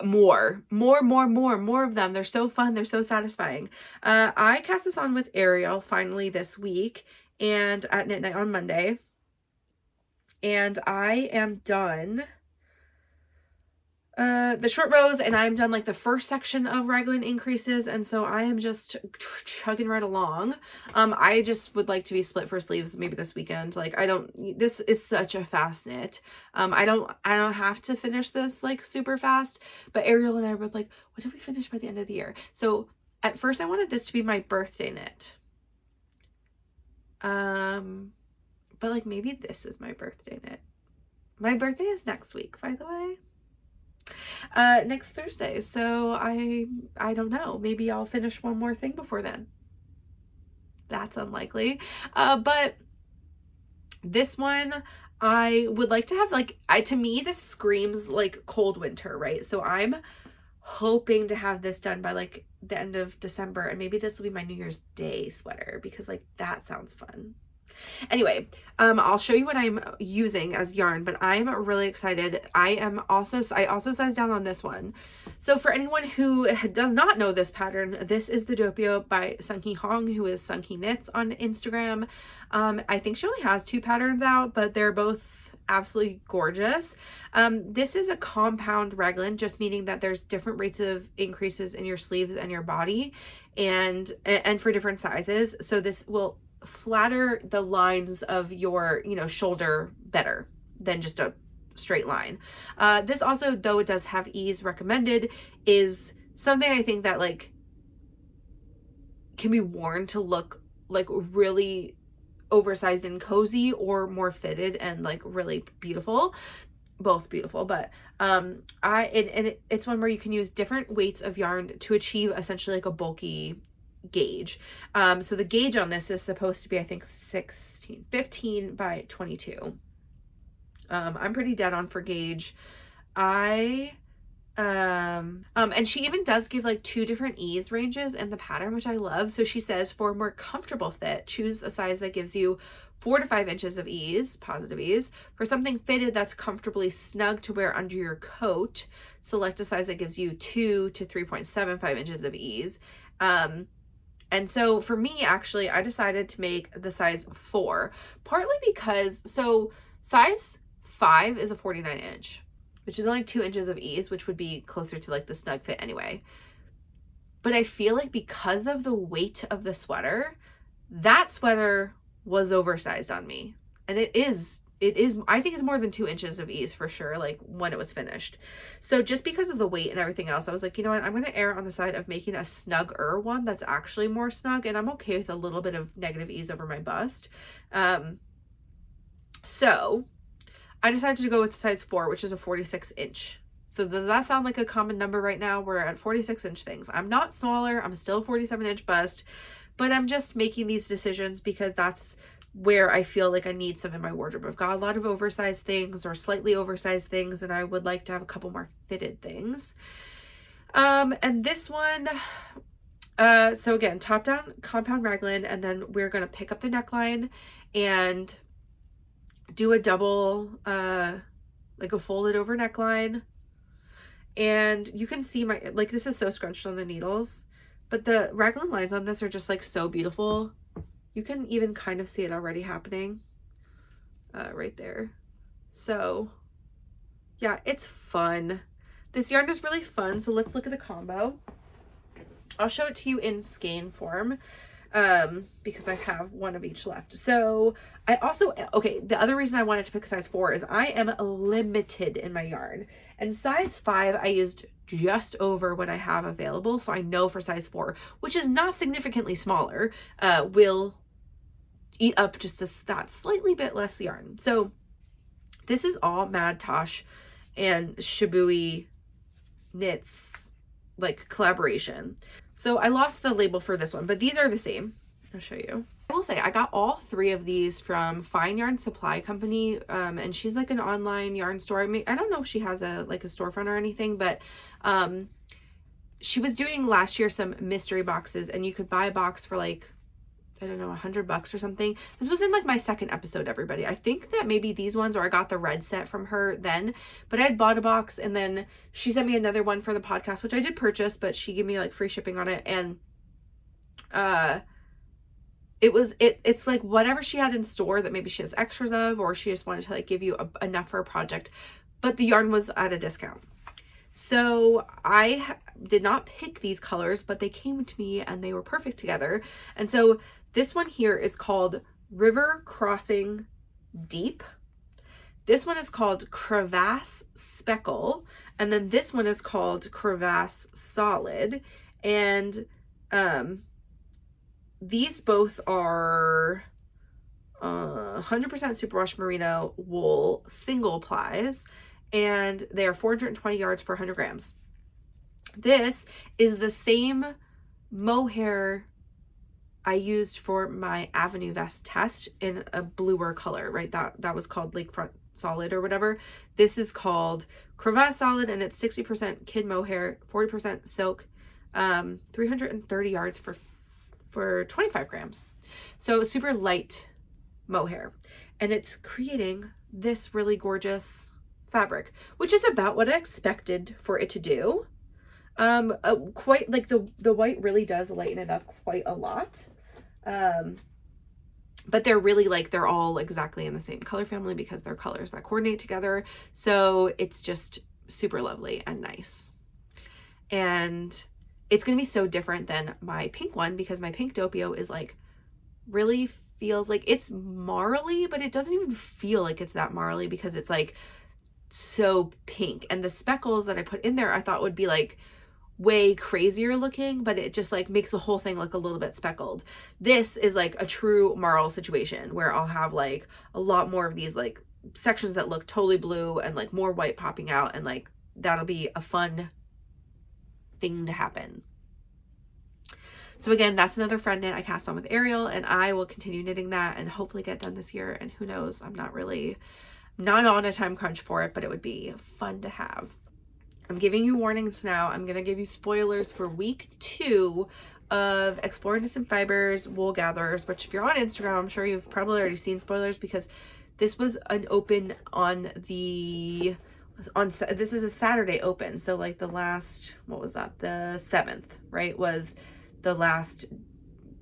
more of them? They're so fun. They're so satisfying. I cast this on with Ariel finally this week and at knit night on Monday. And I am done the short rows, and I'm done like the first section of raglan increases, and so I am just chugging right along. I just would like to be split for sleeves maybe this weekend. Like this is such a fast knit. I don't have to finish this like super fast, but Ariel and I were like, what if we finish by the end of the year? So at first I wanted this to be my birthday knit. But like maybe this is my birthday knit. My birthday is next week, by the way. Next Thursday. So I don't know. Maybe I'll finish one more thing before then. That's unlikely. But this one I would like to have like, to me, this screams like cold winter, right? So I'm hoping to have this done by like the end of December, and maybe this will be my New Year's Day sweater because like that sounds fun. Anyway, I'll show you what I'm using as yarn, but I'm really excited. I also sized down on this one. So for anyone who does not know this pattern, this is the Doppio by Sunghee Hong, who is Sunghee Knits on Instagram. I think she only has 2 patterns out, but they're both absolutely gorgeous. This is a compound raglan, just meaning that there's different rates of increases in your sleeves and your body, and for different sizes. So this will flatter the lines of your, shoulder better than just a straight line. This also, though it does have ease recommended, is something I think that like can be worn to look like really oversized and cozy, or more fitted and like really beautiful. Both beautiful, but it's one where you can use different weights of yarn to achieve essentially like a bulky gauge. So the gauge on this is supposed to be, I think, 15 by 22. I'm pretty dead on for gauge. And she even does give like 2 different ease ranges in the pattern, which I love. So she says, for a more comfortable fit, choose a size that gives you 4 to 5 inches of ease, positive ease. For something fitted that's comfortably snug to wear under your coat, select a size that gives you 2 to 3.75 inches of ease. And so for me, actually, I decided to make the size 4, partly because, so size 5 is a 49 inch, which is only 2 inches of ease, which would be closer to like the snug fit anyway. But I feel like because of the weight of the sweater, that sweater was oversized on me. And it is, I think it's more than 2 inches of ease for sure, like when it was finished. So just because of the weight and everything else, I was like, you know what, I'm going to err on the side of making a snugger one that's actually more snug, and I'm okay with a little bit of negative ease over my bust. So I decided to go with size 4, which is a 46 inch. So does that sound like a common number right now? We're at 46 inch things. I'm not smaller. I'm still 47 inch bust, but I'm just making these decisions because that's where I feel like I need some in my wardrobe. I've got a lot of oversized things or slightly oversized things, and I would like to have a couple more fitted things. And this one, so again, top down compound raglan, and then we're going to pick up the neckline and do a double, like a folded over neckline. And you can see my, like, this is so scrunched on the needles, but the raglan lines on this are just like so beautiful. You can even kind of see it already happening right there. So yeah, it's fun. This yarn is really fun. So let's look at the combo. I'll show it to you in skein form because I have one of each left. So I also, okay, the other reason I wanted to pick a size 4 is I am limited in my yarn. And size 5, I used just over what I have available. So I know for size 4, which is not significantly smaller, will eat up just that slightly bit less yarn. So this is all Mad Tosh and Shibui Knits like collaboration. So I lost the label for this one, but these are the same. I'll show you. I will say I got all 3 of these from Fine Yarn Supply Company, and she's like an online yarn store. I mean, I don't know if she has a storefront or anything, but she was doing last year some mystery boxes, and you could buy a box for like I don't know, $100 or something. This was in like my second episode, everybody. I think that maybe these ones, or I got the red set from her then, but I had bought a box and then she sent me another one for the podcast, which I did purchase, but she gave me like free shipping on it. And it's like whatever she had in store that maybe she has extras of, or she just wanted to like give you enough for a project, but the yarn was at a discount. So I did not pick these colors, but they came to me and they were perfect together. And so this one here is called River Crossing Deep. This one is called Crevasse Speckle. And then this one is called Crevasse Solid. And these both are 100% superwash merino wool single plies. And they are 420 yards for 100 grams. This is the same mohair I used for my Avenue vest test in a bluer color, right? That was called Lakefront Solid or whatever. This is called Crevasse Solid, and it's 60% kid mohair, 40% silk, 330 yards for 25 grams. So super light mohair, and it's creating this really gorgeous fabric, which is about what I expected for it to do. Quite like the white really does lighten it up quite a lot. But they're really like, they're all exactly in the same color family because they're colors that coordinate together. So it's just super lovely and nice. And it's going to be so different than my pink one because my pink Doppio is like, really feels like it's marly, but it doesn't even feel like it's that marly because it's like so pink. And the speckles that I put in there, I thought would be like way crazier looking, but it just like makes the whole thing look a little bit speckled. This is like a true marl situation where I'll have like a lot more of these like sections that look totally blue and like more white popping out, and like that'll be a fun thing to happen. So again, that's another friend knit I cast on with Ariel, and I will continue knitting that and hopefully get done this year. And who knows, I'm not on a time crunch for it, but it would be fun to have. I'm giving you warnings now. I'm going to give you spoilers for week 2 of Exploring Distant Fibers Wool Gatherers, which if you're on Instagram, I'm sure you've probably already seen spoilers because this was an open on this is a Saturday open. So like the last, what was that? The 7th, right? Was the last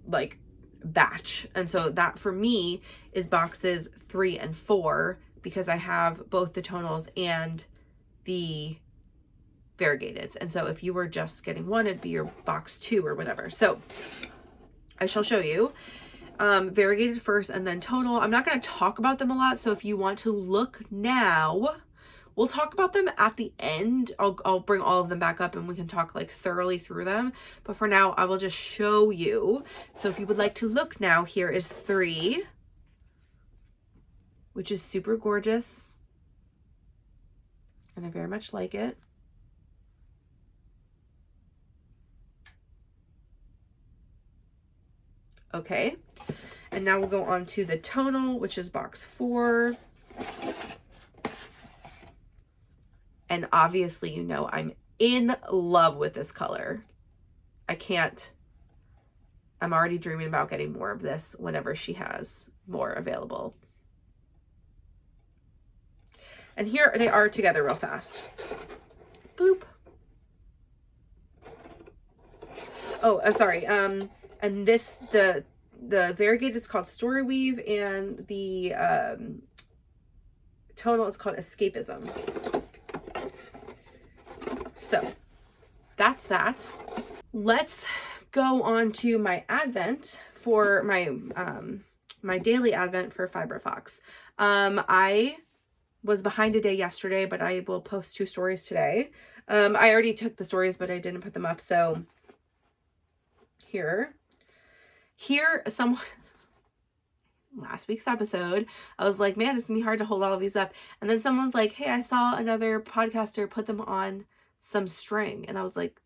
like batch. And so that for me is boxes 3 and 4 because I have both the tonals and the variegateds. And so if you were just getting one, it'd be your box 2 or whatever. So I shall show you variegated first and then tonal. I'm not going to talk about them a lot. So if you want to look now, we'll talk about them at the end. I'll bring all of them back up and we can talk like thoroughly through them. But for now, I will just show you. So if you would like to look now, here is 3, which is super gorgeous. And I very much like it. Okay, and now we'll go on to the tonal, which is box 4. And obviously, you know, I'm in love with this color. I'm already dreaming about getting more of this whenever she has more available. And here they are together real fast. Boop. Oh, sorry. And this, the variegated is called Story Weave, and the tonal is called Escapism. So that's that. Let's go on to my advent for my my daily advent for Fibre Fox. I was behind a day yesterday, but I will post 2 stories today. I already took the stories, but I didn't put them up. So here someone last week's episode, I was like, man, it's gonna be hard to hold all of these up. And then someone was like, hey, I saw another podcaster put them on some string. And I was like,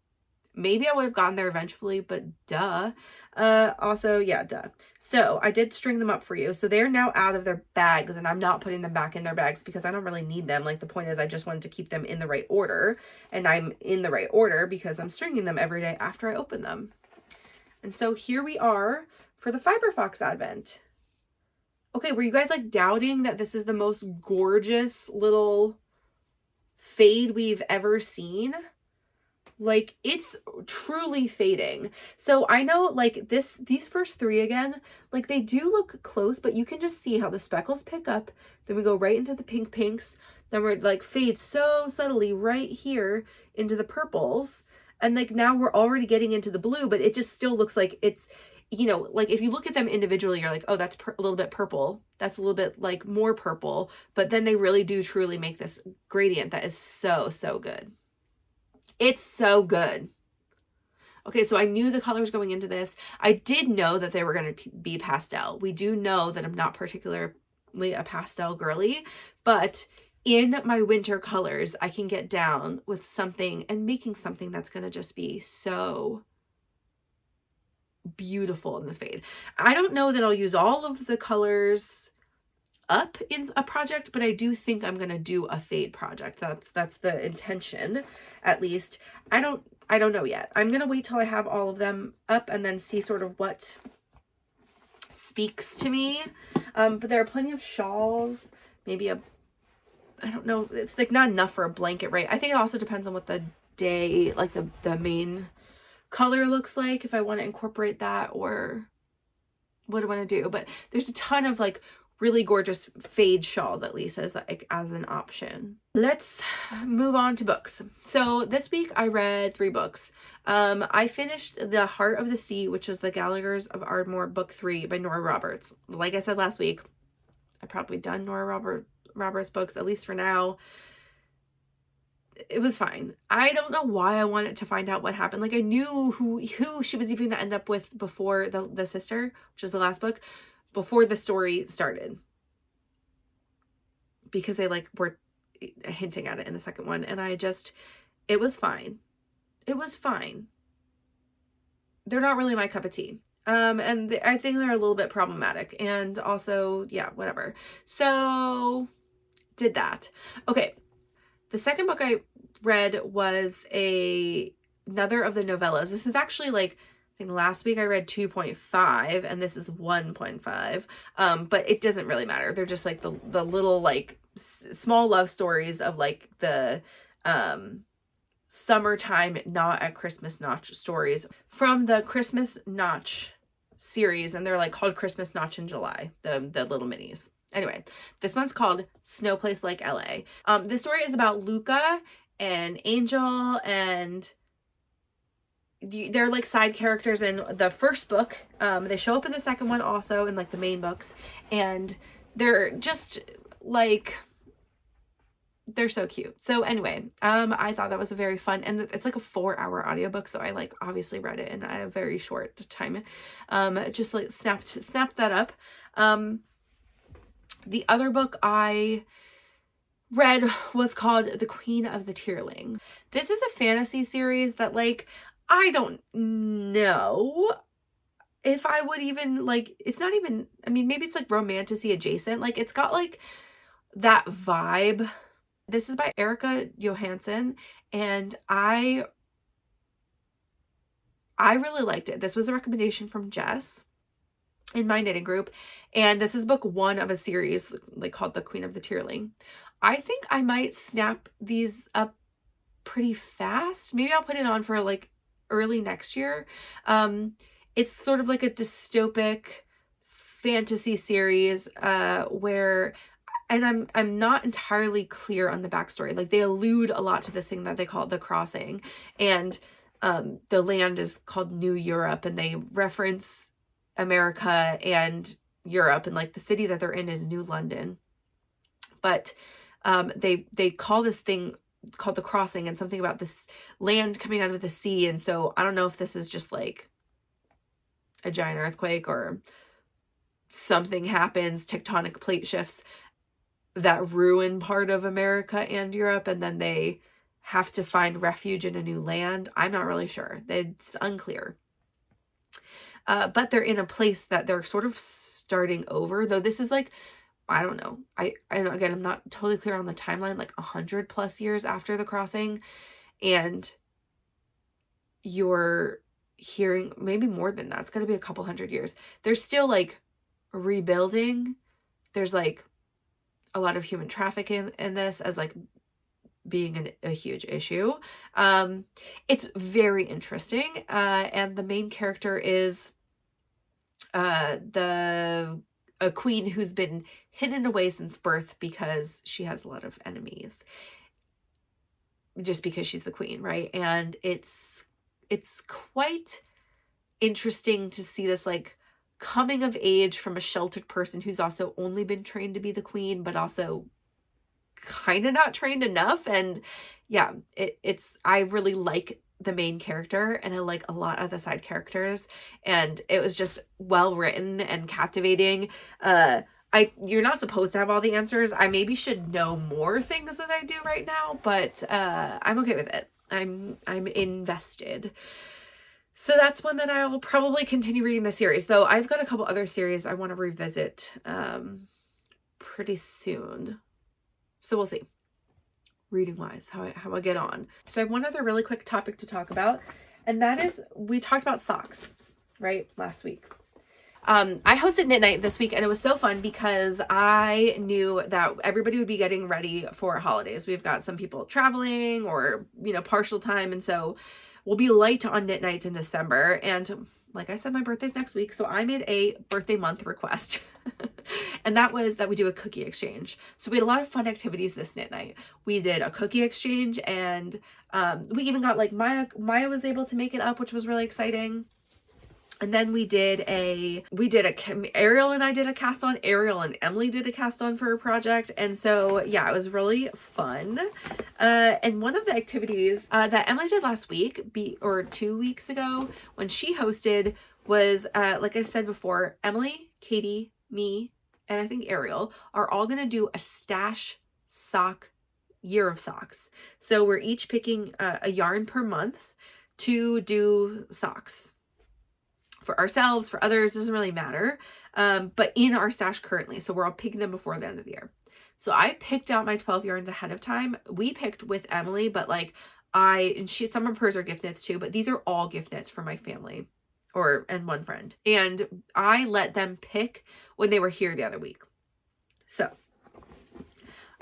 maybe I would have gotten there eventually, but duh. Also, yeah, duh. So I did string them up for you. So they're now out of their bags, and I'm not putting them back in their bags because I don't really need them. Like, the point is I just wanted to keep them in the right order, and I'm in the right order because I'm stringing them every day after I open them. And so here we are for the Fibre Fox Advent. Okay, were you guys like doubting that this is the most gorgeous little fade we've ever seen? Like, it's truly fading. So I know like these first three again, like they do look close, but you can just see how the speckles pick up. Then we go right into the pink pinks. Then we're like fade so subtly right here into the purples. And like now we're already getting into the blue, but it just still looks like it's, you know, like if you look at them individually, you're like, oh, that's a little bit purple. That's a little bit like more purple. But then they really do truly make this gradient that is so, so good. It's so good. Okay, so I knew the colors going into this. I did know that they were going to be pastel. We do know that I'm not particularly a pastel girly, but in my winter colors, I can get down with something and making something that's going to just be so beautiful in this fade. I don't know that I'll use all of the colors up in a project, but I do think I'm going to do a fade project. That's the intention, at least. I don't know yet. I'm going to wait till I have all of them up and then see sort of what speaks to me. But there are plenty of shawls, maybe I don't know. It's like not enough for a blanket, right? I think it also depends on what the day, like the main color looks like, if I want to incorporate that or what I want to do. But there's a ton of like really gorgeous fade shawls, at least as an option. Let's move on to books. So this week I read 3 books. I finished The Heart of the Sea, which is the Gallaghers of Ardmore, book 3 by Nora Roberts. Like I said last week, I've probably done Nora Roberts books, at least for now. It was fine. I don't know why I wanted to find out what happened. Like I knew who she was even going to end up with before the sister, which is the last book, before the story started, because they like were hinting at it in the second one, and it was fine. It was fine. They're not really my cup of tea. And I think they're a little bit problematic, and also, yeah, whatever. So did that. Okay. The second book I read was another of the novellas. This is actually like, I think last week I read 2.5 and this is 1.5. But it doesn't really matter. They're just like the little like small love stories of like the summertime not at Christmas Notch stories from the Christmas Notch series, and they're like called Christmas Notch in July, the little minis. Anyway, this one's called Snow Place Like LA. This story is about Luca and Angel, and they're like side characters in the first book. They show up in the second one also, in like the main books, and they're just like, they're so cute. So anyway, I thought that was a very fun, and it's like a 4-hour audiobook, so I like obviously read it in a very short time. Just like snapped that up. The other book I read was called The Queen of the Tearling. This is a fantasy series that like, I don't know if I would even like, it's not even, I mean, maybe it's like romantic-y adjacent. Like it's got like that vibe. This is by Erika Johansen, and I really liked it. This was a recommendation from Jess in my knitting group, and this is book 1 of a series like called The Queen of the Tearling. I think I might snap these up pretty fast. Maybe I'll put it on for like early next year. It's sort of like a dystopic fantasy series where, and I'm not entirely clear on the backstory. Like they allude a lot to this thing that they call the crossing, and the land is called New Europe, and they reference America and Europe, and like the city that they're in is New London, but they call this thing called the crossing, and something about this land coming out of the sea. And so I don't know if this is just like a giant earthquake or something happens, tectonic plate shifts that ruin part of America and Europe, and then they have to find refuge in a new land. I'm not really sure. It's unclear. But they're in a place that they're sort of starting over, though this is like, I don't know. Again, I'm not totally clear on the timeline, like 100+ years after the crossing, and you're hearing maybe more than that. It's got to be a couple hundred years. They're still like rebuilding. There's like a lot of human trafficking in this as like being a huge issue. It's very interesting. And the main character is a queen who's been hidden away since birth because she has a lot of enemies, just because she's the queen, right? And it's quite interesting to see this like coming of age from a sheltered person who's also only been trained to be the queen, but also kind of not trained enough. And yeah, I really like the main character, and I like a lot of the side characters, and it was just well written and captivating. You're not supposed to have all the answers. I maybe should know more things than I do right now, but I'm okay with it. I'm invested. So that's one that I'll probably continue reading the series, though I've got a couple other series I want to revisit pretty soon. So we'll see, reading wise, how I get on. So I have one other really quick topic to talk about, and that is, we talked about socks, right, last week. I hosted Knit Night this week, and it was so fun because I knew that everybody would be getting ready for holidays. We've got some people traveling or, partial time, and so we'll be light on Knit Nights in December. And like I said, my birthday's next week, so I made a birthday month request. And that was that we do a cookie exchange. So we had a lot of fun activities this Knit Night. We did a cookie exchange, and we even got like Maya was able to make it up, which was really exciting. And then we did Ariel and I did a cast on. Ariel and Emily did a cast on for a project. And so, yeah, it was really fun. And one of the activities that Emily did last week, or 2 weeks ago, when she hosted, was, like I've said before, Emily, Katie, me, and I think Ariel are all going to do a stash sock year of socks. So we're each picking a yarn per month to do socks. For ourselves, for others, doesn't really matter, but in our stash currently. So we're all picking them before the end of the year. So I picked out my 12 yarns ahead of time. We picked with Emily, but like some of hers are gift knits too, but these are all gift knits for my family and one friend. And I let them pick when they were here the other week. So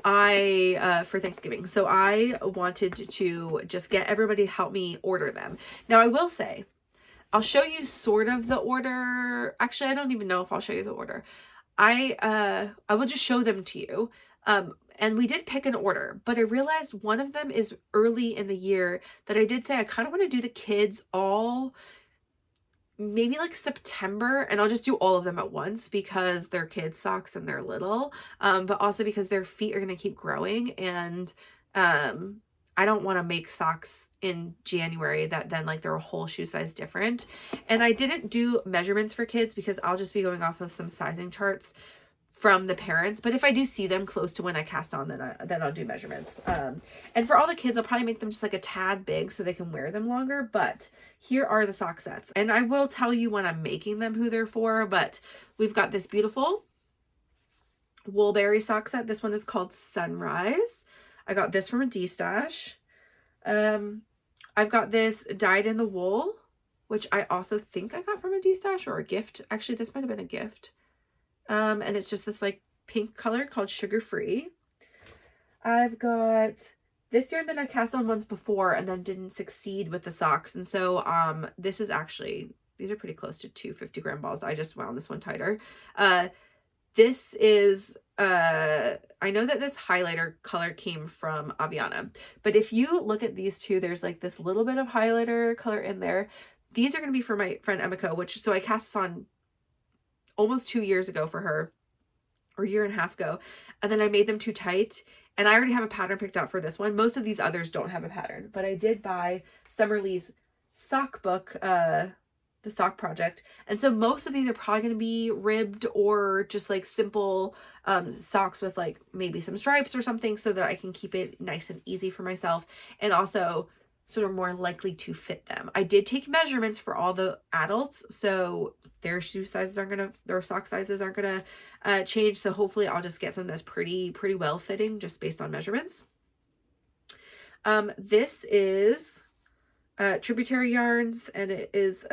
for Thanksgiving. So I wanted to just get everybody to help me order them. Now I will say, I'll show you sort of the order. Actually, I don't even know if I'll show you the order. I will just show them to you. And we did pick an order, but I realized one of them is early in the year that I did say I kind of want to do the kids all maybe like September, and I'll just do all of them at once because they're kids socks and they're little, but also because their feet are going to keep growing, and I don't want to make socks in January that then like they're a whole shoe size different. And I didn't do measurements for kids because I'll just be going off of some sizing charts from the parents. But if I do see them close to when I cast on, then I'll do measurements. And for all the kids, I'll probably make them just like a tad big so they can wear them longer. But here are the sock sets. And I will tell you when I'm making them who they're for, but we've got this beautiful Woolberry sock set. This one is called Sunrise. I got this from a D-stash. I've got this dyed in the wool, which I also think I got from a D-stash or a gift. Actually, this might have been a gift. And it's just this like pink color called Sugar Free. I've got this yarn that I cast on once before and then didn't succeed with the socks. And so this is actually, these are pretty close to 250 gram balls. I just wound this one tighter. This is, I know that this highlighter color came from Aviana, but if you look at these two, there's like this little bit of highlighter color in there. These are going to be for my friend Emiko, so I cast this on almost 2 years ago for her, or a year and a half ago. And then I made them too tight, and I already have a pattern picked out for this one. Most of these others don't have a pattern, but I did buy Summer Lee's sock book, the sock project, and so most of these are probably going to be ribbed or just like simple socks with like maybe some stripes or something, so that I can keep it nice and easy for myself, and also sort of more likely to fit them. I did take measurements for all the adults, so their shoe sizes their sock sizes aren't gonna change, so hopefully I'll just get something that's pretty well fitting just based on measurements. This is Tributary yarns, and it is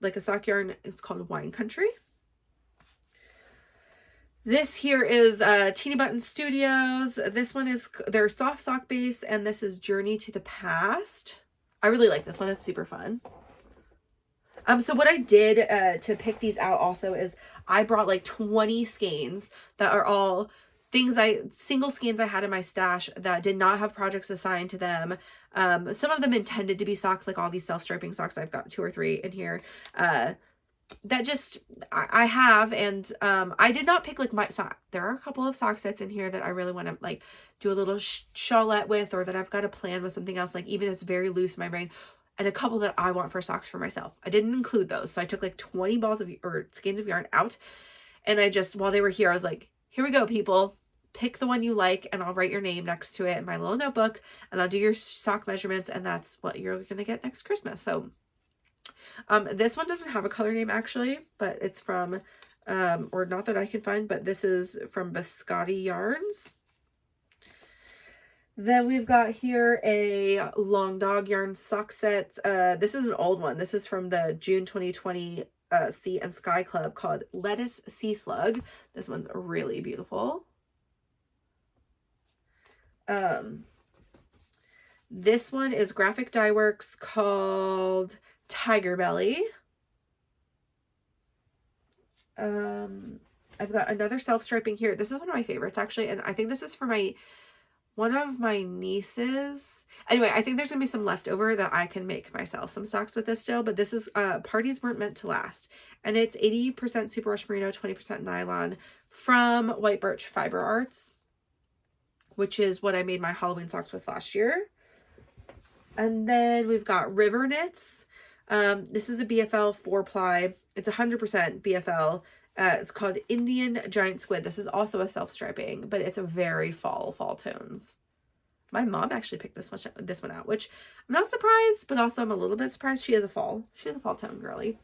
like a sock yarn. It's called Wine Country. This here is Teeny Button Studios. This one is their soft sock base, and this is Journey to the Past. I really like this one. It's super fun. So what I did to pick these out also is I brought like 20 skeins that are all things single skeins I had in my stash that did not have projects assigned to them. Some of them intended to be socks, like all these self-striping socks. I've got 2 or 3 in here. That just I have, and I did not pick like my sock. There are a couple of sock sets in here that I really want to like do a little shawlette with, or that I've got a plan with something else, like even if it's very loose in my brain, and a couple that I want for socks for myself. I didn't include those, so I took like 20 balls of or skeins of yarn out, and I just, while they were here, I was like, here we go, people, pick the one you like, and I'll write your name next to it in my little notebook, and I'll do your sock measurements, and that's what you're gonna get next Christmas. So this one doesn't have a color name actually, but it's from, or not that I can find, but this is from Biscotti Yarns. Then we've got here a Long Dog yarn sock set. This is an old one. This is from the June 2020 Sea and Sky Club, called Lettuce Sea Slug. This one's really beautiful. This one is Graphic Dye Works, called Tiger Belly. I've got another self-striping here. This is one of my favorites actually, and I think this is for one of my nieces. Anyway, I think there's gonna be some leftover that I can make myself some socks with this still, but this is Parties Weren't Meant to Last, and it's 80% superwash merino, 20% nylon, from White Birch Fiber Arts, which is what I made my Halloween socks with last year. And then we've got River Knits. This is a BFL 4-ply. It's 100% BFL. It's called Indian Giant Squid. This is also a self-striping, but it's a very fall tones. My mom actually picked this one out, which I'm not surprised, but also I'm a little bit surprised. She has a fall tone girly.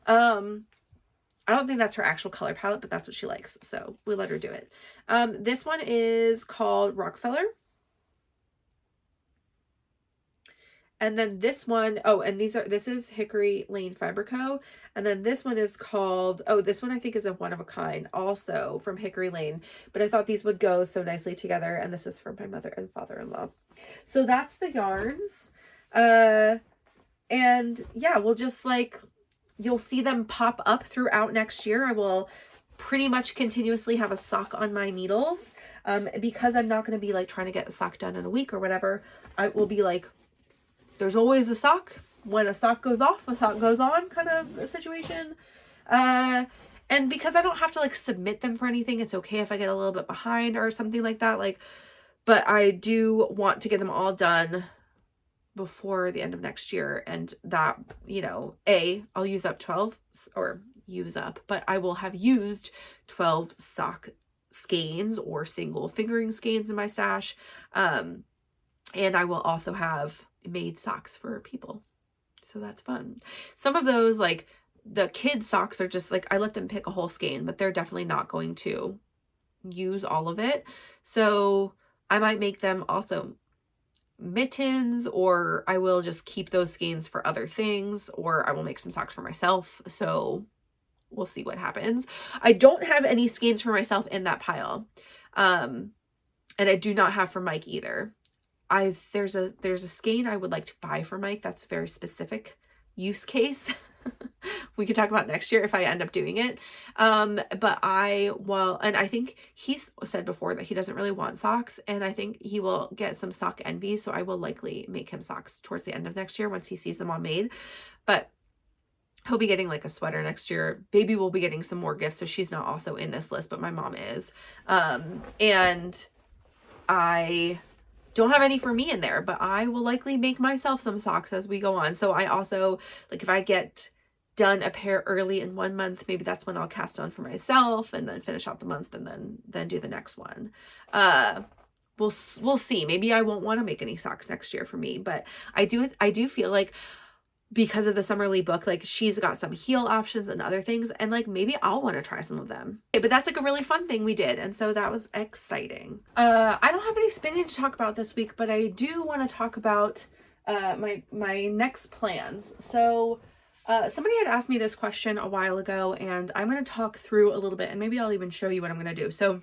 I don't think that's her actual color palette, but that's what she likes, so we let her do it. This one is called Rockefeller. And then this one, oh, and this is Hickory Lane Fiber Co. And then this one is called, oh, this one I think is a one of a kind, also from Hickory Lane. But I thought these would go so nicely together. And this is from my mother and father-in-law. So that's the yarns. And yeah, we'll just like, you'll see them pop up throughout next year. I will pretty much continuously have a sock on my needles. Because I'm not going to be like trying to get a sock done in a week or whatever. I will be like, there's always a sock. When a sock goes off, a sock goes on, kind of a situation. And because I don't have to like submit them for anything, it's okay if I get a little bit behind or something like that. Like, but I do want to get them all done before the end of next year. And that, you know, I'll use up 12, or use up, but I will have used 12 sock skeins or single fingering skeins in my stash. And I will also have made socks for people, so that's fun. Some of those, like the kids socks, are just like I let them pick a whole skein, but they're definitely not going to use all of it, so I might make them also mittens, or I will just keep those skeins for other things, or I will make some socks for myself. So we'll see what happens. I don't have any skeins for myself in that pile, and I do not have for Mike either. There's a skein I would like to buy for Mike. That's a very specific use case. We could talk about next year if I end up doing it. But and I think he's said before that he doesn't really want socks, and I think he will get some sock envy. So I will likely make him socks towards the end of next year once he sees them all made. But he'll be getting like a sweater next year. Baby will be getting some more gifts. So she's not also in this list, but my mom is. And I don't have any for me in there, but I will likely make myself some socks as we go on. So I also, like, if I get done a pair early in 1 month, maybe that's when I'll cast on for myself and then finish out the month and then do the next one. We'll see. Maybe I won't want to make any socks next year for me, but I do feel like, because of the Summerly book, like she's got some heel options and other things, and like maybe I'll want to try some of them. Okay, but that's like a really fun thing we did, and so that was exciting. I don't have any spinning to talk about this week, but I do want to talk about my next plans. So somebody had asked me this question a while ago, and I'm going to talk through a little bit, and maybe I'll even show you what I'm going to do. So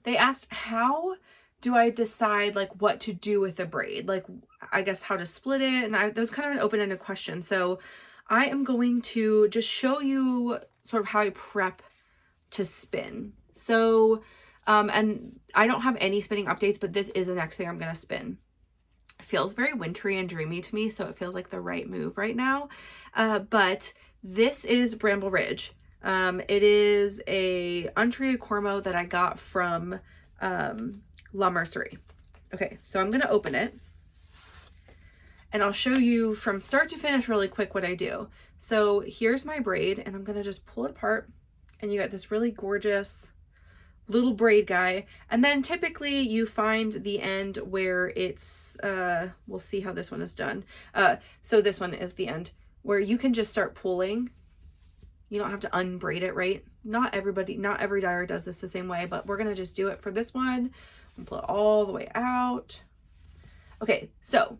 they asked, how do I decide like what to do with the braid? Like, I guess how to split it. And that was kind of an open-ended question. So I am going to just show you sort of how I prep to spin. So, and I don't have any spinning updates, but this is the next thing I'm going to spin. It feels very wintry and dreamy to me, so it feels like the right move right now. But this is Bramble Ridge. It is a untreated cormo that I got from La Mercerie. Okay, so I'm going to open it, and I'll show you from start to finish really quick what I do. So here's my braid, and I'm going to just pull it apart, and you got this really gorgeous little braid guy. And then typically you find the end where it's, we'll see how this one is done. So this one is the end where you can just start pulling. You don't have to unbraid it, right? Not every dyer does this the same way, but we're going to just do it for this one and pull it all the way out. Okay, so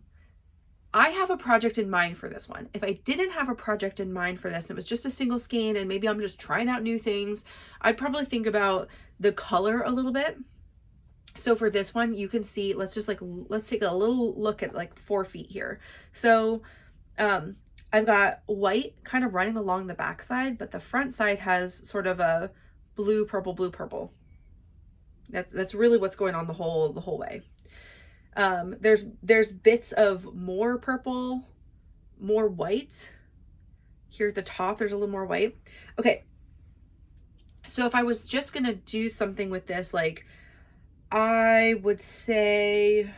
I have a project in mind for this one. If I didn't have a project in mind for this, and it was just a single skein and maybe I'm just trying out new things, I'd probably think about the color a little bit. So for this one, you can see, let's take a little look at like 4 feet here. So I've got white kind of running along the back side, but the front side has sort of a blue, purple. That's really what's going on the whole way. There's bits of more purple, more white. Here at the top, there's a little more white. Okay. So if I was just going to do something with this, like I would say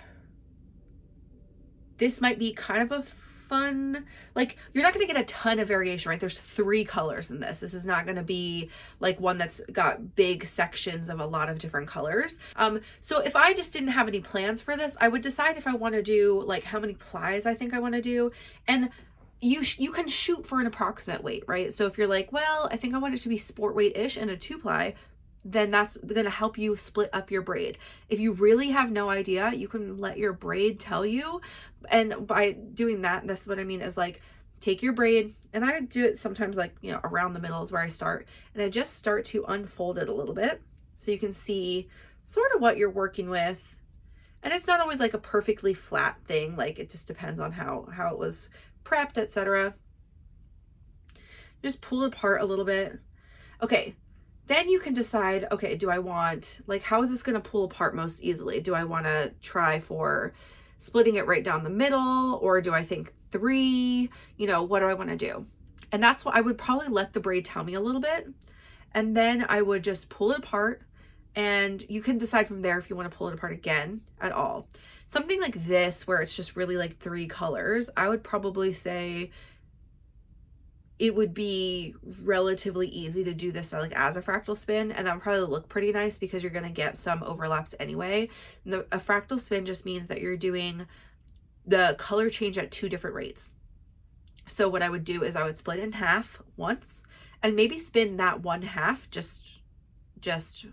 this might be kind of a fun, like you're not going to get a ton of variation, right? There's 3 colors in this. This is not going to be like one that's got big sections of a lot of different colors. So if I just didn't have any plans for this, I would decide if I want to do like how many plies I think I want to do. And you can shoot for an approximate weight, right? So if you're like, well, I think I want it to be sport weight-ish and a 2-ply, then that's going to help you split up your braid. If you really have no idea, you can let your braid tell you. And by doing that, that's what I mean is like, take your braid, and I do it sometimes like, you know, around the middle is where I start. And I just start to unfold it a little bit so you can see sort of what you're working with. And it's not always like a perfectly flat thing. Like it just depends on how it was prepped, etc. Just pull it apart a little bit. Okay. Then you can decide, okay, do I want, like, how is this going to pull apart most easily? Do I want to try for splitting it right down the middle, or do I think 3? You know, what do I want to do? And that's what I would probably let the braid tell me a little bit. And then I would just pull it apart, and you can decide from there if you want to pull it apart again at all. Something like this, where it's just really like 3 colors, I would probably say it would be relatively easy to do this like as a fractal spin, and that would probably look pretty nice because you're going to get some overlaps anyway. A fractal spin just means that you're doing the color change at 2 different rates. So what I would do is I would split it in half once and maybe spin that 1/2 just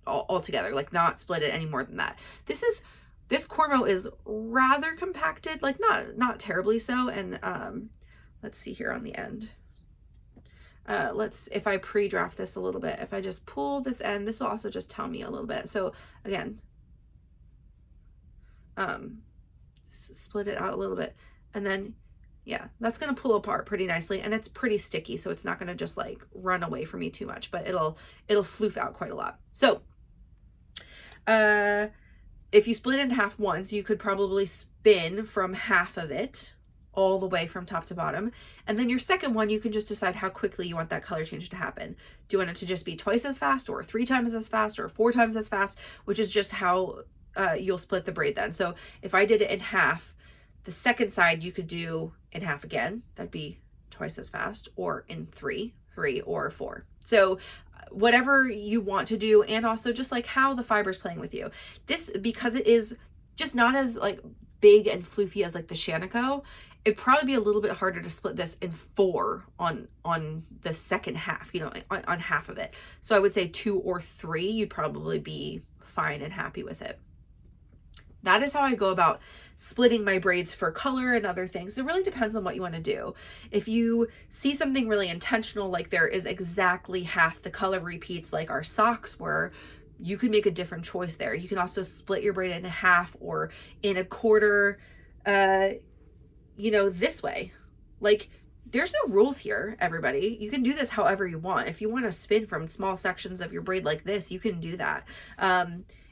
all together, like not split it any more than that. This cormo is rather compacted, like not terribly so. And let's see here on the end. If I pre-draft this a little bit, if I just pull this end, this will also just tell me a little bit. So again, split it out a little bit, and then yeah, that's going to pull apart pretty nicely, and it's pretty sticky, so it's not going to just like run away from me too much, but it'll floof out quite a lot. So if you split it in half once, you could probably spin from half of it all the way from top to bottom. And then your second one, you can just decide how quickly you want that color change to happen. Do you want it to just be twice as fast, or 3 times as fast, or 4 times as fast, which is just how you'll split the braid then. So if I did it in half, the second side you could do in half again. That'd be twice as fast, or in 3 or 4. So whatever you want to do, and also just like how the fiber's playing with you. This, because it is just not as like big and floofy as like the Shanico, it'd probably be a little bit harder to split this in 4 on the second half, you know, on half of it. So I would say 2 or 3, you'd probably be fine and happy with it. That is how I go about splitting my braids for color and other things. It really depends on what you want to do. If you see something really intentional, like there is exactly half the color repeats like our socks were, you can make a different choice there. You can also split your braid in half or in a quarter, you know, this way. Like, there's no rules here, everybody. You can do this however you want. If you want to spin from small sections of your braid like this, you can do that.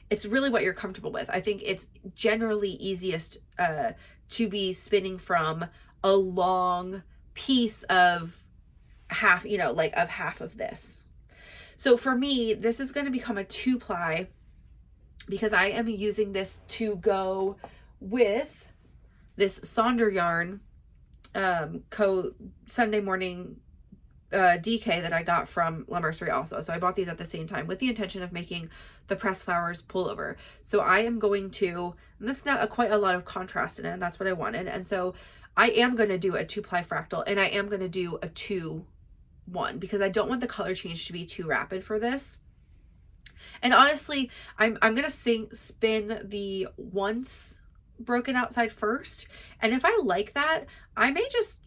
It's really what you're comfortable with. I think it's generally easiest to be spinning from a long piece of half, you know, like of half of this. So for me, this is going to become a 2-ply because I am using this to go with this Sonder yarn Sunday morning DK that I got from La Mercerie also. So I bought these at the same time with the intention of making the pressed flowers pullover. So I am going to, and this is not quite a lot of contrast in it, and that's what I wanted. And so I am going to do a 2-ply fractal, and I am going to do a 2-1 because I don't want the color change to be too rapid for this. And honestly, I'm going to spin the once broken outside first. And if I like that, I may just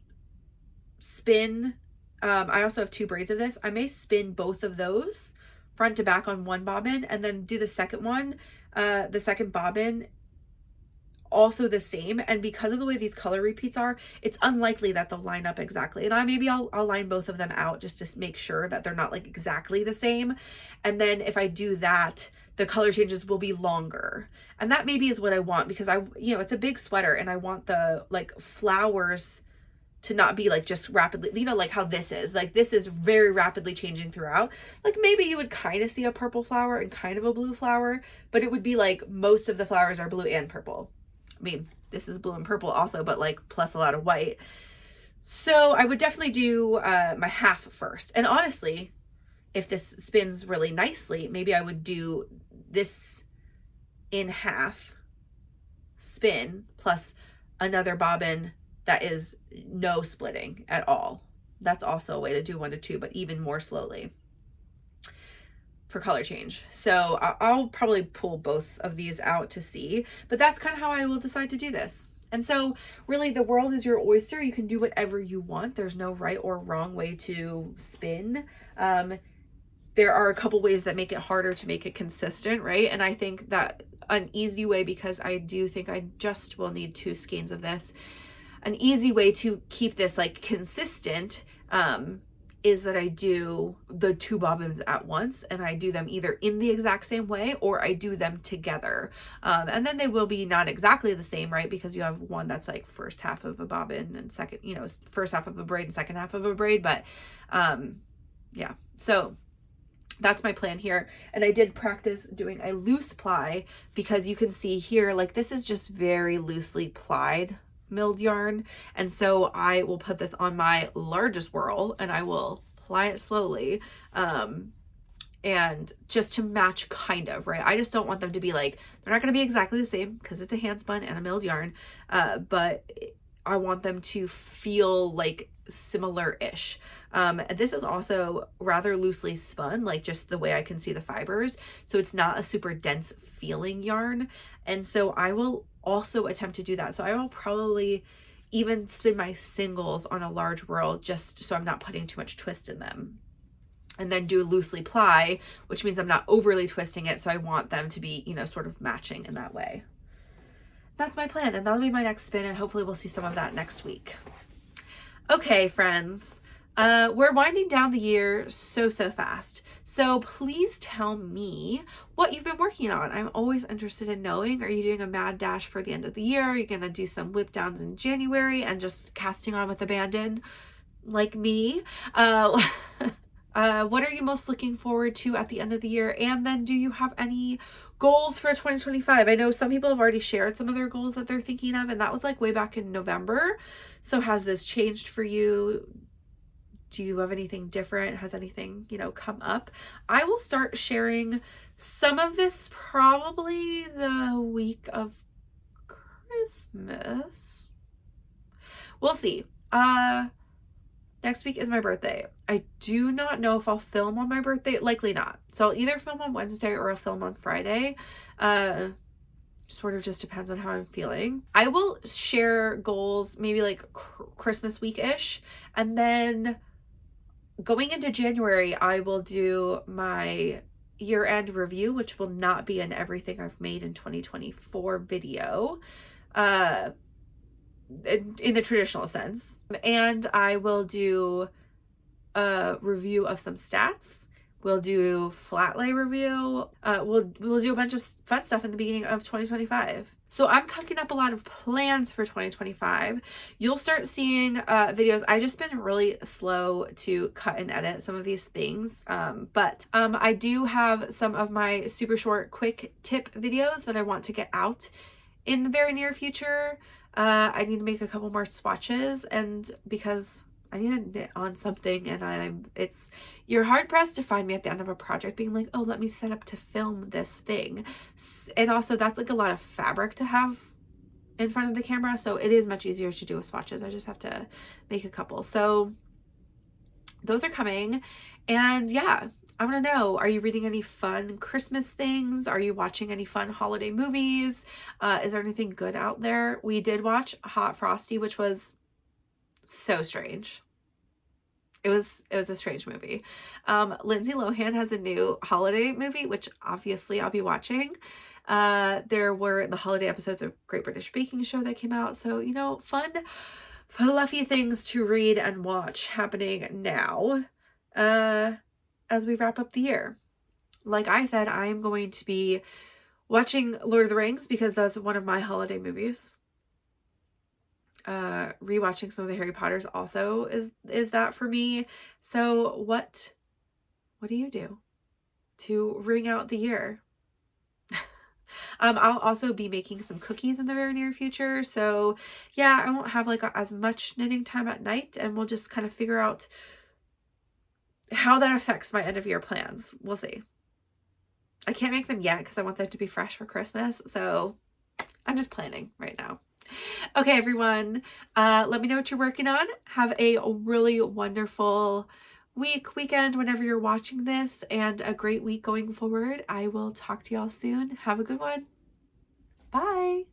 spin, I also have 2 braids of this. I may spin both of those front to back on one bobbin and then do the second one, the second bobbin also the same. And because of the way these color repeats are, it's unlikely that they'll line up exactly. And I'll line both of them out just to make sure that they're not like exactly the same. And then if I do that, the color changes will be longer. And that maybe is what I want because you know, it's a big sweater and I want the like flowers to not be like just rapidly, you know, like how this is. Like this is very rapidly changing throughout. Like maybe you would kind of see a purple flower and kind of a blue flower, but it would be like most of the flowers are blue and purple. I mean, this is blue and purple also, but like plus a lot of white. So I would definitely do my half first. And honestly, if this spins really nicely, maybe I would do this in half spin plus another bobbin that is no splitting at all. That's also a way to do 1 to 2, but even more slowly for color change. So I'll probably pull both of these out to see, but that's kind of how I will decide to do this. And so really the world is your oyster. You can do whatever you want. There's no right or wrong way to spin. There are a couple ways that make it harder to make it consistent, right? And I think that an easy way, because I do think I just will need 2 skeins of this, an easy way to keep this like consistent is that I do the 2 bobbins at once, and I do them either in the exact same way or I do them together. And then they will be not exactly the same, right? Because you have one that's like first half of a bobbin and second, you know, first half of a braid and second half of a braid. But yeah, so that's my plan here. And I did practice doing a loose ply because you can see here, like this is just very loosely plied milled yarn. And so I will put this on my largest whirl and I will ply it slowly. And just to match kind of, right? I just don't want them to be like, they're not going to be exactly the same because it's a handspun and a milled yarn. But I want them to feel like similar-ish. This is also rather loosely spun, like just the way I can see the fibers. So it's not a super dense feeling yarn. And so I will also attempt to do that. So I will probably even spin my singles on a large whirl just so I'm not putting too much twist in them. And then do loosely ply, which means I'm not overly twisting it. So I want them to be, you know, sort of matching in that way. That's my plan. And that'll be my next spin. And hopefully we'll see some of that next week. Okay, friends. We're winding down the year so fast. So please tell me what you've been working on. I'm always interested in knowing, are you doing a mad dash for the end of the year? Are you going to do some whip downs in January and just casting on with abandon like me? What are you most looking forward to at the end of the year? And then do you have any goals for 2025? I know some people have already shared some of their goals that they're thinking of, and that was like way back in November. So has this changed for you? Do you have anything different? Has anything, you know, come up? I will start sharing some of this probably the week of Christmas. We'll see. Next week is my birthday. I do not know if I'll film on my birthday. Likely not. So I'll either film on Wednesday or I'll film on Friday. Sort of just depends on how I'm feeling. I will share goals maybe like Christmas week-ish, and then going into January, I will do my year-end review, which will not be an everything I've made in 2024 video, in the traditional sense. And I will do a review of some stats. We'll do flat lay review. We'll do a bunch of fun stuff in the beginning of 2025. So I'm cooking up a lot of plans for 2025. You'll start seeing videos. I just been really slow to cut and edit some of these things. But I do have some of my super short, quick tip videos that I want to get out in the very near future. I need to make a couple more swatches, and because I need to knit on something, and you're hard pressed to find me at the end of a project being like, oh, let me set up to film this thing. And also that's like a lot of fabric to have in front of the camera. So it is much easier to do with swatches. I just have to make a couple. So those are coming. And yeah, I want to know, are you reading any fun Christmas things? Are you watching any fun holiday movies? Is there anything good out there? We did watch Hot Frosty, which was so strange. It was a strange movie. Lindsay Lohan has a new holiday movie, which obviously I'll be watching. There were the holiday episodes of Great British Baking Show that came out. So, you know, fun, fluffy things to read and watch happening now, as we wrap up the year. Like I said, I'm going to be watching Lord of the Rings because that's one of my holiday movies. Rewatching some of the Harry Potters also is that for me. So what do you do to ring out the year? I'll also be making some cookies in the very near future. So yeah, I won't have like as much knitting time at night, and we'll just kind of figure out how that affects my end of year plans. We'll see. I can't make them yet because I want them to be fresh for Christmas. So I'm just planning right now. Okay, everyone, let me know what you're working on. Have a really wonderful weekend, whenever you're watching this, and a great week going forward. I will talk to y'all soon. Have a good one. Bye.